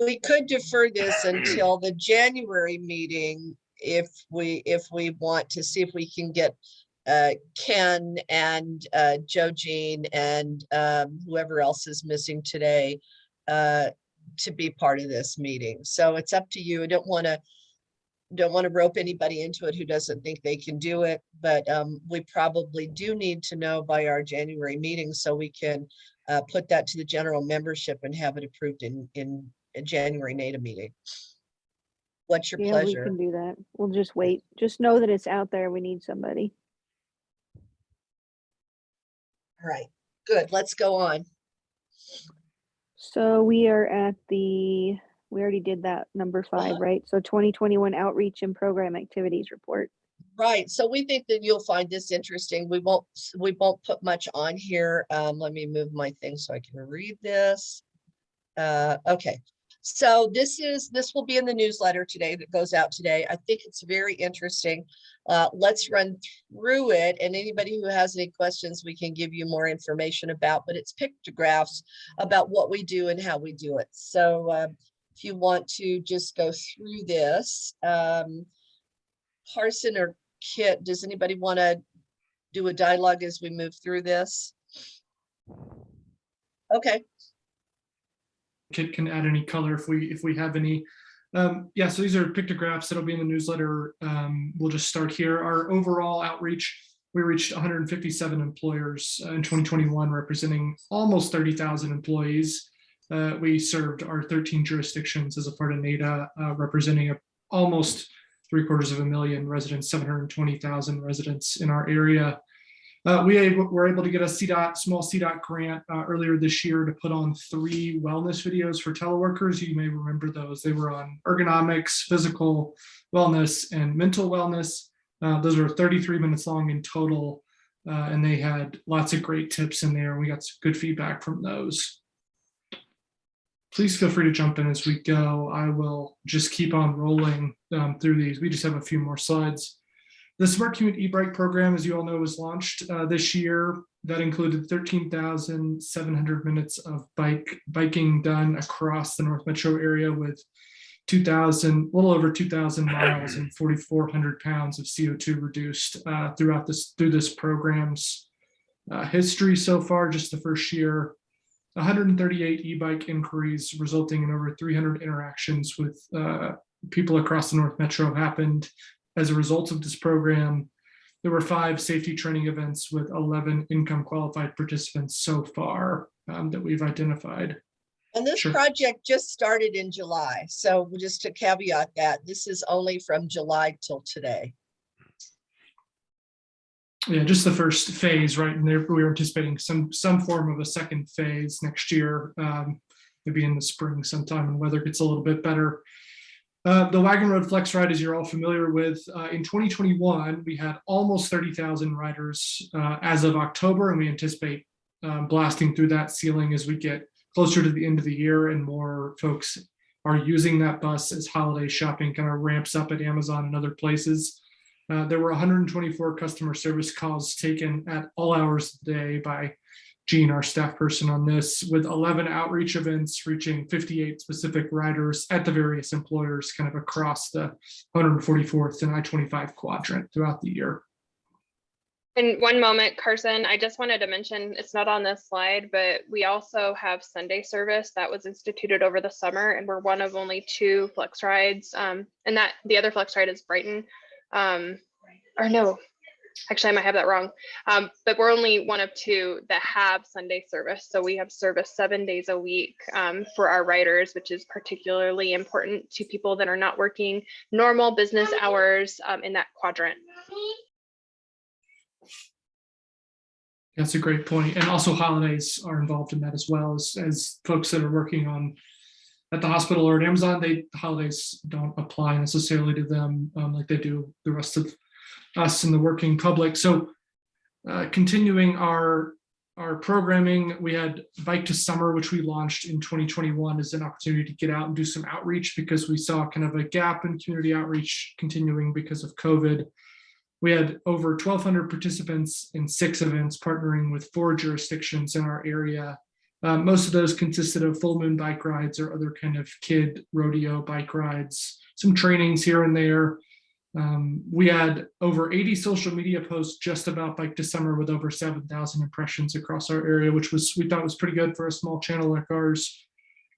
[SPEAKER 1] We could defer this until the January meeting if we want to see if we can get Ken and Joe Jean and whoever else is missing today to be part of this meeting. So it's up to you. I don't want to rope anybody into it who doesn't think they can do it, but we probably do need to know by our January meeting so we can put that to the general membership and have it approved in a January NADA meeting. What's your
[SPEAKER 5] Yeah,
[SPEAKER 1] pleasure?
[SPEAKER 5] we can do that. We'll just wait. Just know that it's out there. We need somebody.
[SPEAKER 1] All right, good. Let's go on.
[SPEAKER 5] So we are at we already did that number 5, right? So 2021 outreach and program activities report.
[SPEAKER 1] Right, so we think that you'll find this interesting. We won't put much on here. Let me move my thing so I can read this. Okay, so this will be in the newsletter today that goes out today. I think it's very interesting. Let's run through it, and anybody who has any questions, we can give you more information about, but it's pictographs about what we do and how we do it. So if you want to just go through this, Carson or Kit, does anybody want to do a dialogue as we move through this? Okay.
[SPEAKER 4] Kit can add any color if we have any. Yeah, so these are pictographs that'll be in the newsletter. We'll just start here. Our overall outreach, we reached 157 employers in 2021, representing almost 30,000 employees. We served our 13 jurisdictions as a part of NADA, representing almost 750,000 residents, 720,000 residents in our area. We were able to get a small CDOT grant earlier this year to put on 3 wellness videos for teleworkers. You may remember those. They were on ergonomics, physical wellness, and mental wellness. Those were 33 minutes long in total, and they had lots of great tips in there. We got some good feedback from those. Please feel free to jump in as we go. I will just keep on rolling through these. We just have a few more slides. The Smart Commute e-bike program, as you all know, was launched this year. That included 13,700 minutes of biking done across the North Metro area with little over 2,000 miles and 4,400 pounds of CO2 reduced through this program's history so far, just the first year. 138 e-bike inquiries resulting in over 300 interactions with people across the North Metro happened as a result of this program. There were 5 safety training events with 11 income qualified participants so far that we've identified.
[SPEAKER 1] And this project just started in July. So just to caveat that, this is only from July till today.
[SPEAKER 4] Yeah, just the first phase, right? And we were anticipating some form of a second phase next year, maybe in the spring sometime when weather gets a little bit better. The Wagon Road Flex Ride, as you're all familiar with, in 2021, we had almost 30,000 riders as of October, and we anticipate blasting through that ceiling as we get closer to the end of the year and more folks are using that bus as holiday shopping kind of ramps up at Amazon and other places. There were 124 customer service calls taken at all hours of the day by Jean, our staff person on this, with 11 outreach events reaching 58 specific riders at the various employers kind of across the 144th and I-25 quadrant throughout the year.
[SPEAKER 10] And one moment, Carson, I just wanted to mention, it's not on this slide, but we also have Sunday service that was instituted over the summer, and we're one of only 2 flex rides. And that the other flex ride is Brighton. Or no, actually I might have that wrong. But we're only one of 2 that have Sunday service. So we have service 7 days a week for our riders, which is particularly important to people that are not working normal business hours in that quadrant.
[SPEAKER 4] That's a great point. And also holidays are involved in that as well as folks that are working at the hospital or at Amazon. The holidays don't apply necessarily to them like they do the rest of us in the working public. So continuing our programming, we had Bike to Summer, which we launched in 2021 as an opportunity to get out and do some outreach because we saw kind of a gap in community outreach continuing because of COVID. We had over 1,200 participants in 6 events partnering with 4 jurisdictions in our area. Most of those consisted of full moon bike rides or other kind of kid rodeo bike rides, some trainings here and there. We had over 80 social media posts just about Bike to Summer with over 7,000 impressions across our area, which we thought was pretty good for a small channel like ours.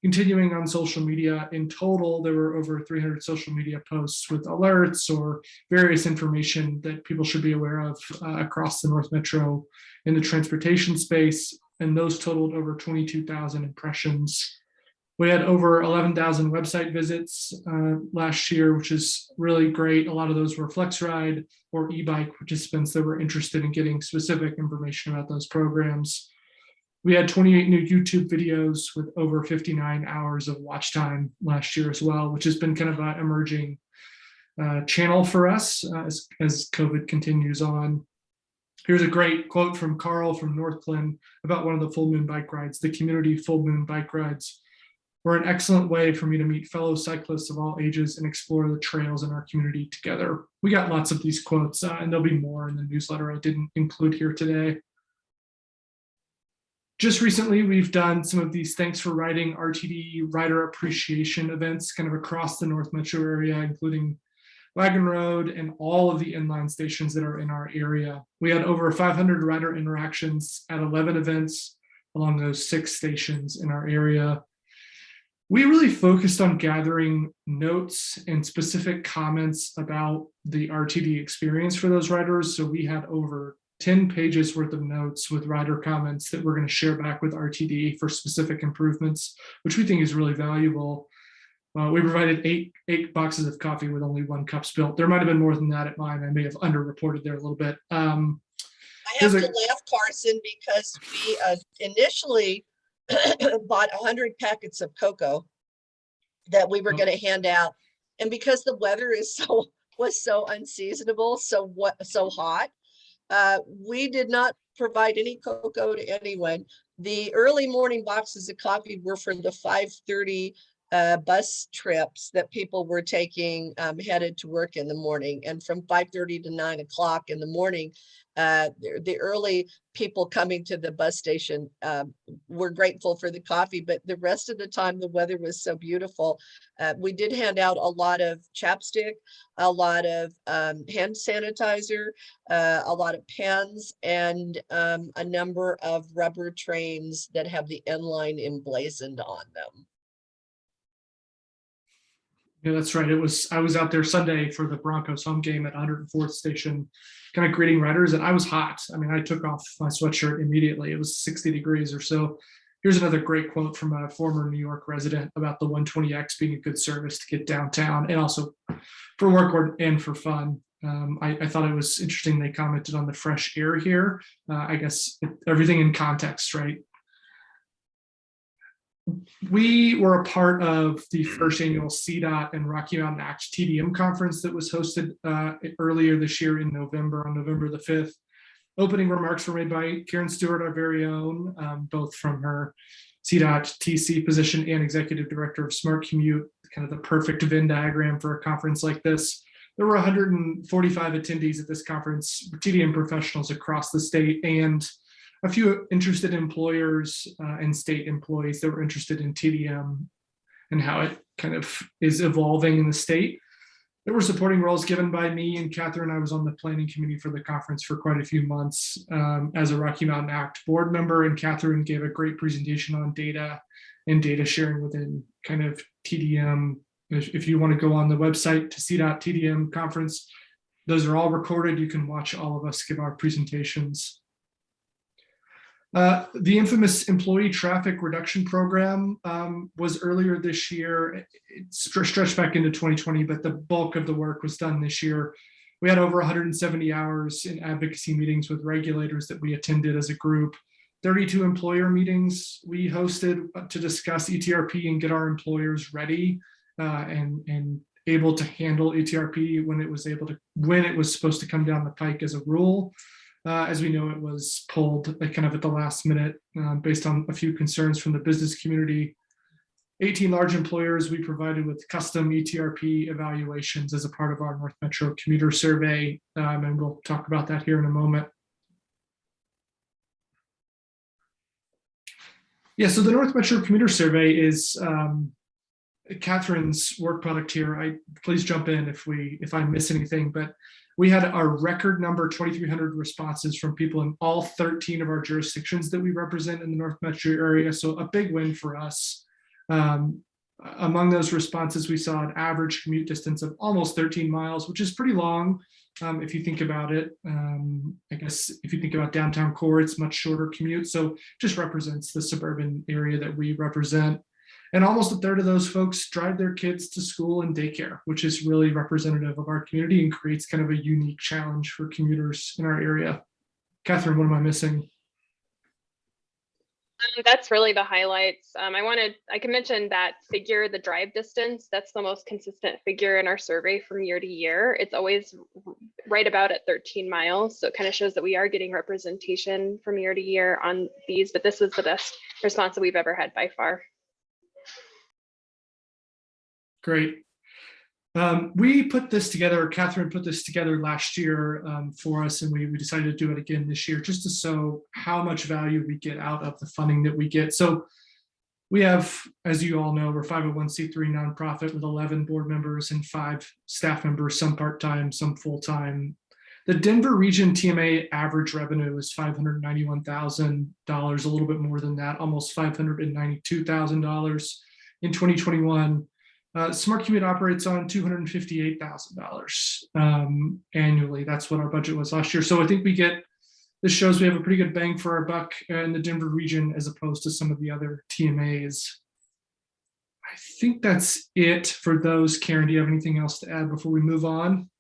[SPEAKER 4] Continuing on social media, in total, there were over 300 social media posts with alerts or various information that people should be aware of across the North Metro in the transportation space, and those totaled over 22,000 impressions. We had over 11,000 website visits last year, which is really great. A lot of those were FlexRide or e-bike participants that were interested in getting specific information about those programs. We had 28 new YouTube videos with over 59 hours of watch time last year as well, which has been kind of an emerging channel for us as COVID continues on. Here's a great quote from Carl from Northland about one of the full moon bike rides. The community full moon bike rides were an excellent way for me to meet fellow cyclists of all ages and explore the trails in our community together. We got lots of these quotes, and there'll be more in the newsletter I didn't include here today. Just recently, we've done some of these Thanks for Riding RTD rider appreciation events kind of across the North Metro area, including Wagon Road and all of the inline stations that are in our area. We had over 500 rider interactions at 11 events along those 6 stations in our area. We really focused on gathering notes and specific comments about the RTD experience for those riders. So we had over 10 pages worth of notes with rider comments that we're going to share back with RTD for specific improvements, which we think is really valuable. We provided eight boxes of coffee with only 1 cup spilled. There might have been more than that at mine. I may have underreported there a little bit.
[SPEAKER 1] I have to laugh, Carson, because we initially bought 100 packets of cocoa that we were going to hand out. And because the weather was so unseasonable, so hot, we did not provide any cocoa to anyone. The early morning boxes of coffee were for the 5:30 bus trips that people were taking headed to work in the morning. And from 5:30 to 9 o'clock in the morning, the early people coming to the bus station were grateful for the coffee, but the rest of the time the weather was so beautiful. We did hand out a lot of chapstick, a lot of hand sanitizer, a lot of pens, and a number of rubber trains that have the N line emblazoned on them.
[SPEAKER 4] Yeah, that's right. I was out there Sunday for the Broncos home game at 104th Station, kind of greeting riders, and I was hot. I mean, I took off my sweatshirt immediately. It was 60 degrees or so. Here's another great quote from a former New York resident about the 120X being a good service to get downtown and also for work and for fun. I thought it was interesting they commented on the fresh air here. I guess everything in context, right? We were a part of the first annual CDOT and Rocky Mountain Act TDM conference that was hosted earlier this year in November, on November the 5th. Opening remarks were made by Karen Stewart, our very own, both from her CDOT TC position and executive director of Smart Commute, kind of the perfect Venn diagram for a conference like this. There were 145 attendees at this conference, TDM professionals across the state, and a few interested employers and state employees that were interested in TDM and how it kind of is evolving in the state. There were supporting roles given by me and Catherine. I was on the planning committee for the conference for quite a few months as a Rocky Mountain Act board member, and Catherine gave a great presentation on data and data sharing within kind of TDM. If you want to go on the website to CDOT TDM conference, those are all recorded. You can watch all of us give our presentations. The infamous employee traffic reduction program was earlier this year. It stretched back into 2020, but the bulk of the work was done this year. We had over 170 hours in advocacy meetings with regulators that we attended as a group. 32 employer meetings we hosted to discuss ETRP and get our employers ready and able to handle ETRP when it was supposed to come down the pike as a rule. As we know, it was pulled kind of at the last minute based on a few concerns from the business community. 18 large employers we provided with custom ETRP evaluations as a part of our North Metro Commuter survey, and we'll talk about that here in a moment. Yeah, so the North Metro Commuter survey is Catherine's work product here. Please jump in if I miss anything, but we had our record number, 2,300 responses from people in all 13 of our jurisdictions that we represent in the North Metro area. So a big win for us. Among those responses, we saw an average commute distance of almost 13 miles, which is pretty long. If you think about it, I guess if you think about downtown core, it's much shorter commute. So just represents the suburban area that we represent. And almost a third of those folks drive their kids to school and daycare, which is really representative of our community and creates kind of a unique challenge for commuters in our area. Catherine, what am I missing?
[SPEAKER 10] That's really the highlights. I can mention that figure, the drive distance, that's the most consistent figure in our survey from year to year. It's always right about at 13 miles. So it kind of shows that we are getting representation from year to year on these, but this was the best response that we've ever had by far.
[SPEAKER 4] Great. We put this together, Catherine put this together last year for us, and we decided to do it again this year just to show how much value we get out of the funding that we get. So we have, as you all know, we're 501c3 nonprofit with 11 board members and 5 staff members, some part-time, some full-time. The Denver region TMA average revenue is $591,000, a little bit more than that, almost $592,000 in 2021. Smart Commute operates on $258,000 annually. That's what our budget was last year. So I think this shows we have a pretty good bang for our buck in the Denver region as opposed to some of the other TMAs. I think that's it for those. Karen, do you have anything else to add before we move on?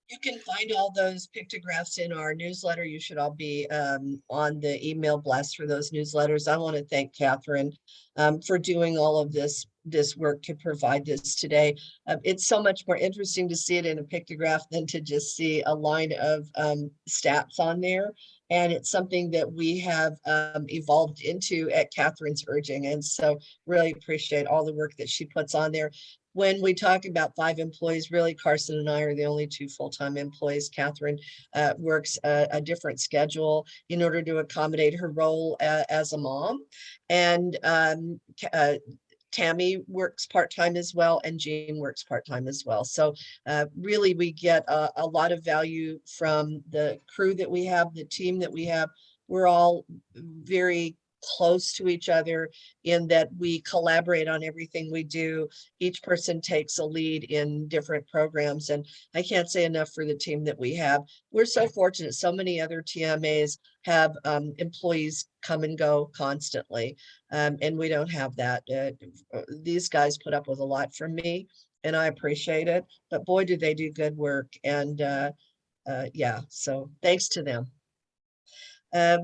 [SPEAKER 1] You can find all those pictographs in our newsletter. You should all be on the email blast for those newsletters. I want to thank Catherine for doing all of this work to provide this today. It's so much more interesting to see it in a pictograph than to just see a line of stats on there. And it's something that we have evolved into at Catherine's urging. And so really appreciate all the work that she puts on there. When we talk about 5 employees, really Carson and I are the only 2 full-time employees. Catherine works a different schedule in order to accommodate her role as a mom. And Tammy works part-time as well, and Jean works part-time as well. So really we get a lot of value from the crew that we have, the team that we have. We're all very close to each other in that we collaborate on everything we do. Each person takes a lead in different programs, and I can't say enough for the team that we have. We're so fortunate. So many other TMAs have employees come and go constantly, and we don't have that. These guys put up with a lot from me, and I appreciate it, but boy, do they do good work. And yeah, so thanks to them.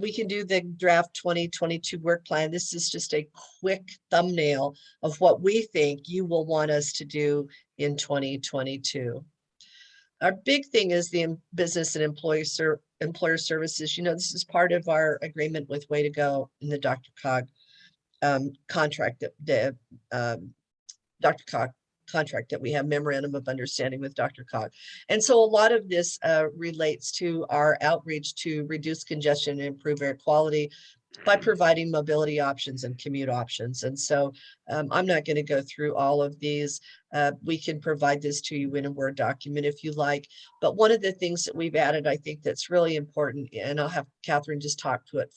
[SPEAKER 1] We can do the draft 2022 work plan. This is just a quick thumbnail of what we think you will want us to do in 2022. Our big thing is the business and employer services. You know, this is part of our agreement with Way to Go in the DRCOG contract, DRCOG contract that we have, memorandum of understanding with DRCOG. And so a lot of this relates to our outreach to reduce congestion and improve air quality by providing mobility options and commute options. And so I'm not going to go through all of these. We can provide this to you in a Word document if you like. But one of the things that we've added, I think that's really important, and I'll have Catherine just speak to it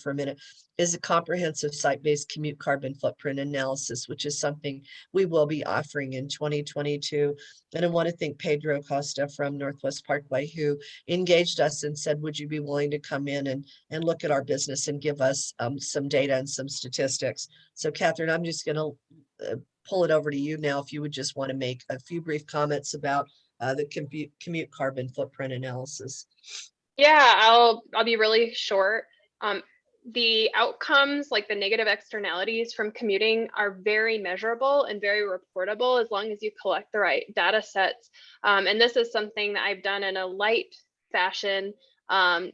[SPEAKER 1] for a minute, is a comprehensive site-based commute carbon footprint analysis, which is something we will be offering in 2022. And I want to thank Pedro Costa from Northwest Parkway, who engaged us and said, would you be willing to come in and look at our business and give us some data and some statistics. So Catherine, I'm just going to pull it over to you now if you would just want to make a few brief comments about the commute carbon footprint analysis.
[SPEAKER 10] Yeah, I'll be really short. The outcomes, like the negative externalities from commuting, are very measurable and very reportable as long as you collect the right data sets. And this is something that I've done in a light fashion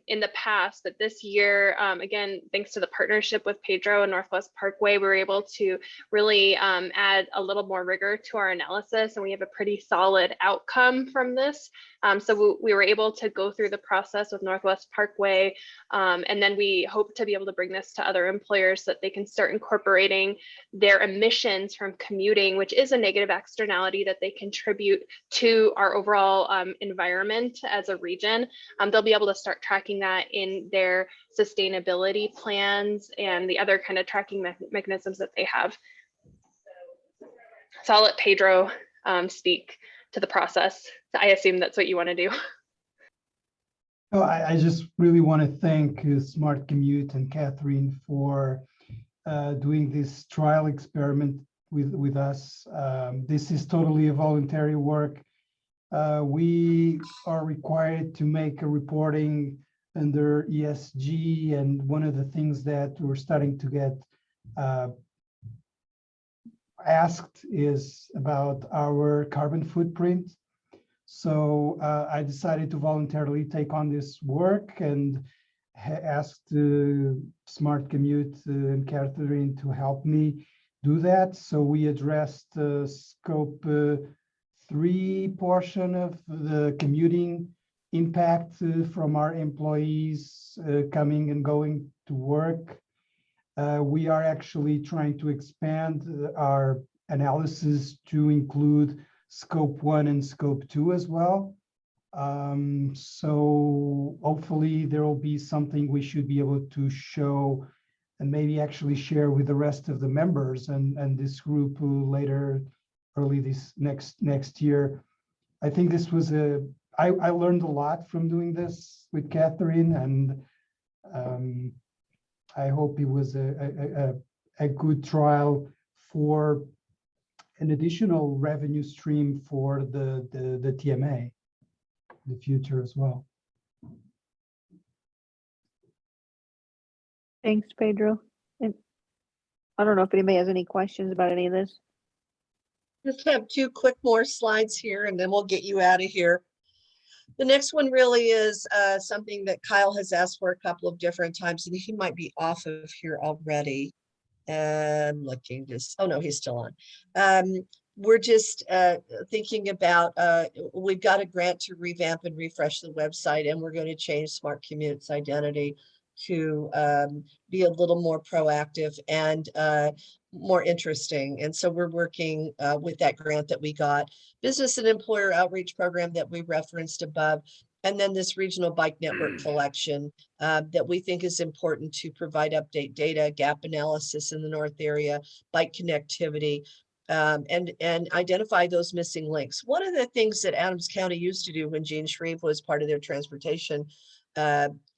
[SPEAKER 10] in the past, but this year, again, thanks to the partnership with Pedro and Northwest Parkway, we were able to really add a little more rigor to our analysis, and we have a pretty solid outcome from this. So we were able to go through the process with Northwest Parkway, and then we hope to be able to bring this to other employers so that they can start incorporating their emissions from commuting, which is a negative externality that they contribute to our overall environment as a region. They'll be able to start tracking that in their sustainability plans and the other kind of tracking mechanisms that they have. So I'll let Pedro speak to the process. I assume that's what you want to do.
[SPEAKER 11] Oh, I just really want to thank Smart Commute and Catherine for doing this trial experiment with us. This is totally a voluntary work. We are required to make a reporting under ESG, and one of the things that we're starting to get asked is about our carbon footprint. So I decided to voluntarily take on this work and asked Smart Commute and Catherine to help me do that. So we addressed the scope 3 portion of the commuting impact from our employees coming and going to work. We are actually trying to expand our analysis to include scope 1 and scope 2 as well. So hopefully there will be something we should be able to show and maybe actually share with the rest of the members and this group later, early this next year. I think this was I learned a lot from doing this with Catherine, and I hope it was a good trial for an additional revenue stream for the TMA in the future as well.
[SPEAKER 5] Thanks, Pedro. And I don't know if anybody has any questions about any of this.
[SPEAKER 1] Just have 2 quick more slides here and then we'll get you out of here. The next one really is something that Kyle has asked for a couple of different times, and he might be off of here already. Looking just, oh no, he's still on. We're just thinking about, we've got a grant to revamp and refresh the website, and we're going to change Smart Commute's identity to be a little more proactive and more interesting. And so we're working with that grant that we got, business and employer outreach program that we referenced above, and then this regional bike network collection that we think is important to provide update data, gap analysis in the North area, bike connectivity, and identify those missing links. One of the things that Adams County used to do when Gene Shreve was part of their transportation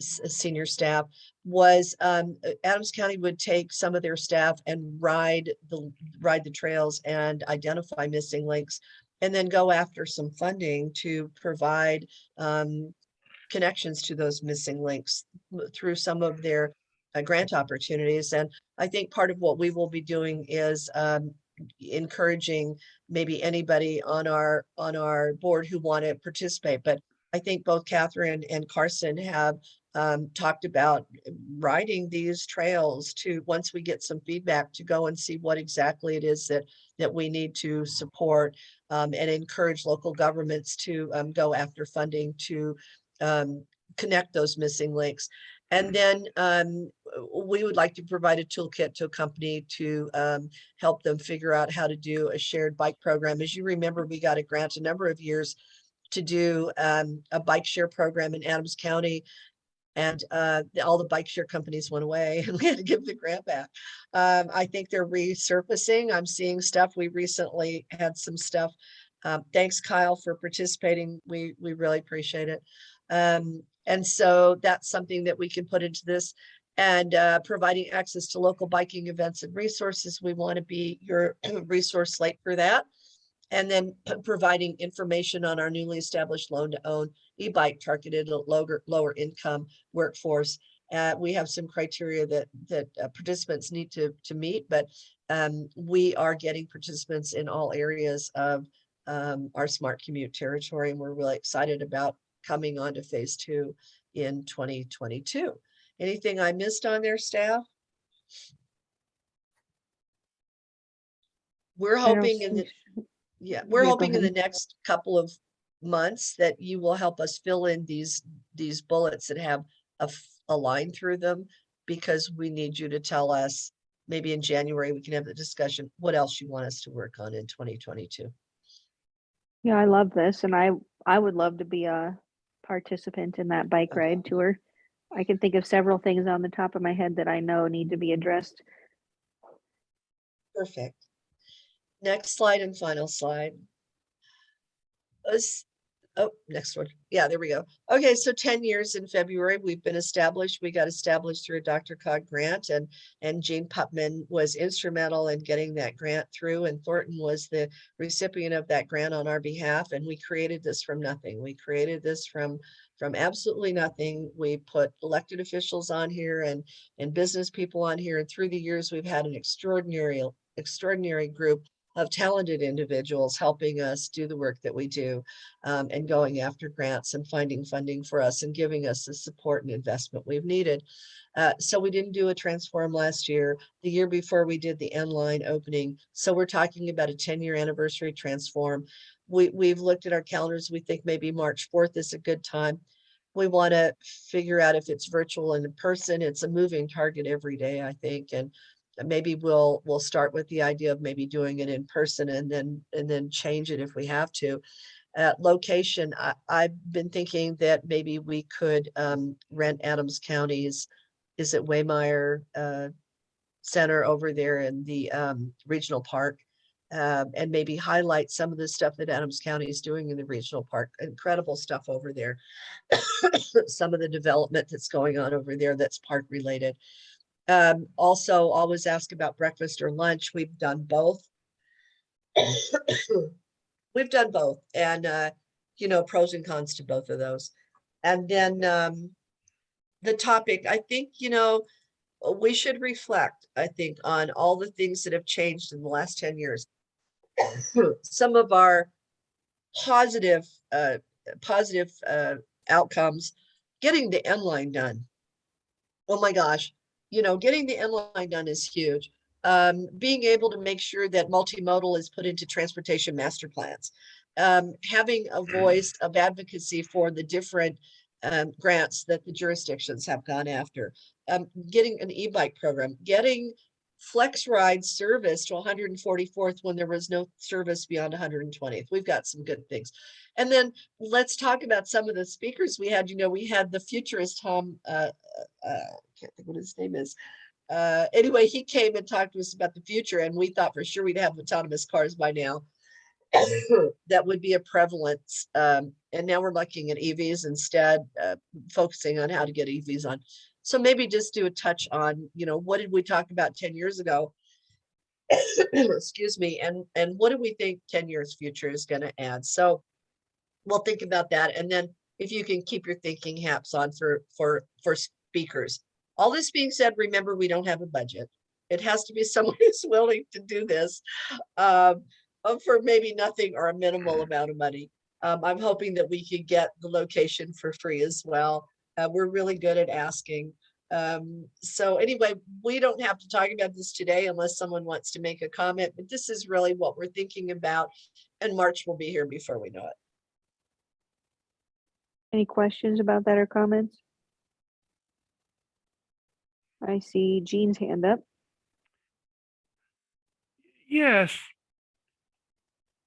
[SPEAKER 1] senior staff was Adams County would take some of their staff and ride the trails and identify missing links, and then go after some funding to provide connections to those missing links through some of their grant opportunities. And I think part of what we will be doing is encouraging maybe anybody on our board who want to participate. But I think both Catherine and Carson have talked about riding these trails to, once we get some feedback, to go and see what exactly it is that we need to support and encourage local governments to go after funding to connect those missing links. And then we would like to provide a toolkit to a company to help them figure out how to do a shared bike program. As you remember, we got a grant a number of years to do a bike share program in Adams County, and all the bike share companies went away and we had to give the grant back. I think they're resurfacing. I'm seeing stuff. We recently had some stuff. Thanks, Kyle, for participating. We really appreciate it. And so that's something that we can put into this, and providing access to local biking events and resources. We want to be your resource slate for that. And then providing information on our newly established loan-to-own e-bike targeted at lower income workforce. We have some criteria that participants need to meet, but we are getting participants in all areas of our Smart Commute territory, and we're really excited about coming on to phase 2 in 2022. Anything I missed on their staff? We're hoping in the we're hoping in the next couple of months that you will help us fill in these bullets that have a line through them, because we need you to tell us, maybe in January we can have the discussion, what else you want us to work on in 2022.
[SPEAKER 5] Yeah, I love this, and I would love to be a participant in that bike ride tour. I can think of several things on the top of my head that I know need to be addressed.
[SPEAKER 1] Perfect. Next slide and final slide. Oh, next one. Yeah, there we go. Okay, so 10 years in February, we've been established. We got established through a Dr. Cog grant, and Gene Putman was instrumental in getting that grant through, and Thornton was the recipient of that grant on our behalf, and we created this from nothing. We created this from absolutely nothing. We put elected officials on here and business people on here, and through the years, we've had an extraordinary group of talented individuals helping us do the work that we do, and going after grants and finding funding for us and giving us the support and investment we've needed. So we didn't do a transform last year. The year before we did the end line opening. So we're talking about a 10-year anniversary transform. We've looked at our calendars. We think maybe March 4th is a good time. We want to figure out if it's virtual and in person. It's a moving target every day, I think. And maybe we'll start with the idea of maybe doing it in person and then change it if we have to. Location, I've been thinking that maybe we could rent Adams County's, is it Waymire Center over there in the regional park, and maybe highlight some of the stuff that Adams County is doing in the regional park. Incredible stuff over there. Some of the development that's going on over there that's park related. Also always ask about breakfast or lunch. We've done both. We've done both, and pros and cons to both of those. And then the topic, I think, we should reflect, I think, on all the things that have changed in the last 10 years. Some of our positive outcomes, getting the end line done. Oh my gosh, getting the end line done is huge. Being able to make sure that multimodal is put into transportation master plans, having a voice of advocacy for the different grants that the jurisdictions have gone after, getting an e-bike program, getting flex ride service to 144th when there was no service beyond 120th. We've got some good things. And then let's talk about some of the speakers we had. We had the futurist Tom, can't think what his name is. Anyway, he came and talked to us about the future, and we thought for sure we'd have autonomous cars by now. That would be a prevalence. And now we're looking at EVs instead, focusing on how to get EVs on. So maybe just do a touch on, what did we talk about 10 years ago? Excuse me. And what do we think 10 years future is going to add? So we'll think about that. And then if you can keep your thinking hats on for speakers. All this being said, remember, we don't have a budget. It has to be someone who's willing to do this for maybe nothing or a minimal amount of money. I'm hoping that we could get the location for free as well. We're really good at asking. So anyway, we don't have to talk about this today unless someone wants to make a comment, but this is really what we're thinking about, and March will be here before we know it.
[SPEAKER 5] Any questions about that or comments? I see Jean's hand up.
[SPEAKER 8] Yes.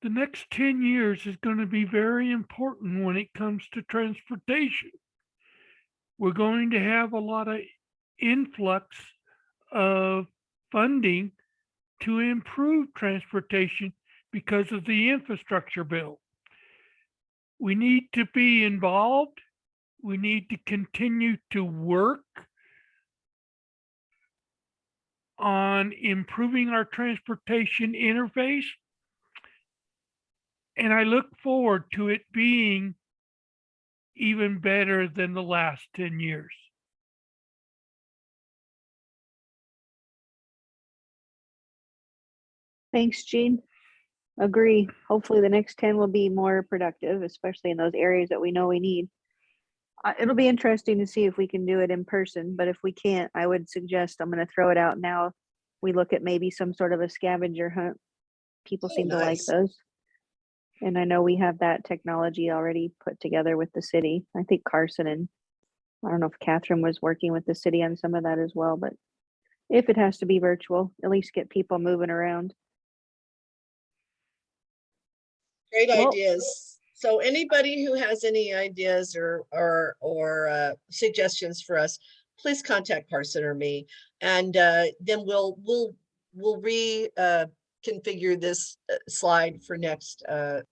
[SPEAKER 8] The next 10 years is going to be very important when it comes to transportation. We're going to have a lot of influx of funding to improve transportation because of the infrastructure bill. We need to be involved. We need to continue to work on improving our transportation interface. And I look forward to it being even better than the last 10 years.
[SPEAKER 5] Thanks, Jean. Agree. Hopefully the next 10 will be more productive, especially in those areas that we know we need. It'll be interesting to see if we can do it in person, but if we can't, I would suggest, I'm going to throw it out now, we look at maybe some sort of a scavenger hunt. People seem to like those. And I know we have that technology already put together with the city. I think Carson and I don't know if Catherine was working with the city on some of that as well, but if it has to be virtual, at least get people moving around.
[SPEAKER 1] Great
[SPEAKER 5] Well,
[SPEAKER 1] ideas. So anybody who has any ideas or suggestions for us, please contact Carson or me, and then we'll configure this slide for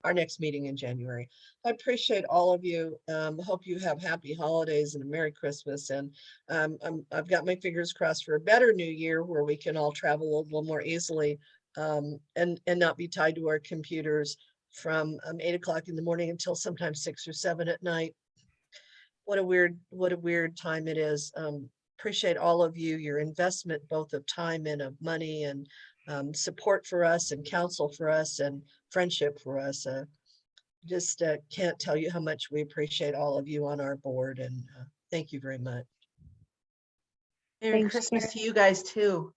[SPEAKER 1] our next meeting in January. I appreciate all of you. Hope you have happy holidays and a Merry Christmas. And I've got my fingers crossed for a better new year where we can all travel a little more easily and not be tied to our computers from 8 o'clock in the morning until sometimes 6 or 7 at night. What a weird time it is. Appreciate all of you, your investment, both of time and of money, and support for us and counsel for us and friendship for us. Just can't tell you how much we appreciate all of you on our board, and thank you very much.
[SPEAKER 2] Merry
[SPEAKER 5] Thanks,
[SPEAKER 2] Christmas
[SPEAKER 5] Karen.
[SPEAKER 2] to you guys too.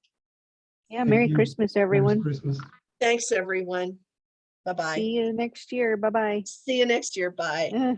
[SPEAKER 5] Yeah,
[SPEAKER 11] Thank
[SPEAKER 5] Merry
[SPEAKER 11] you.
[SPEAKER 5] Christmas,
[SPEAKER 11] Merry
[SPEAKER 5] everyone.
[SPEAKER 11] Christmas.
[SPEAKER 1] Thanks, everyone. Bye-bye.
[SPEAKER 5] See you next year. Bye-bye.
[SPEAKER 1] See you next year. Bye.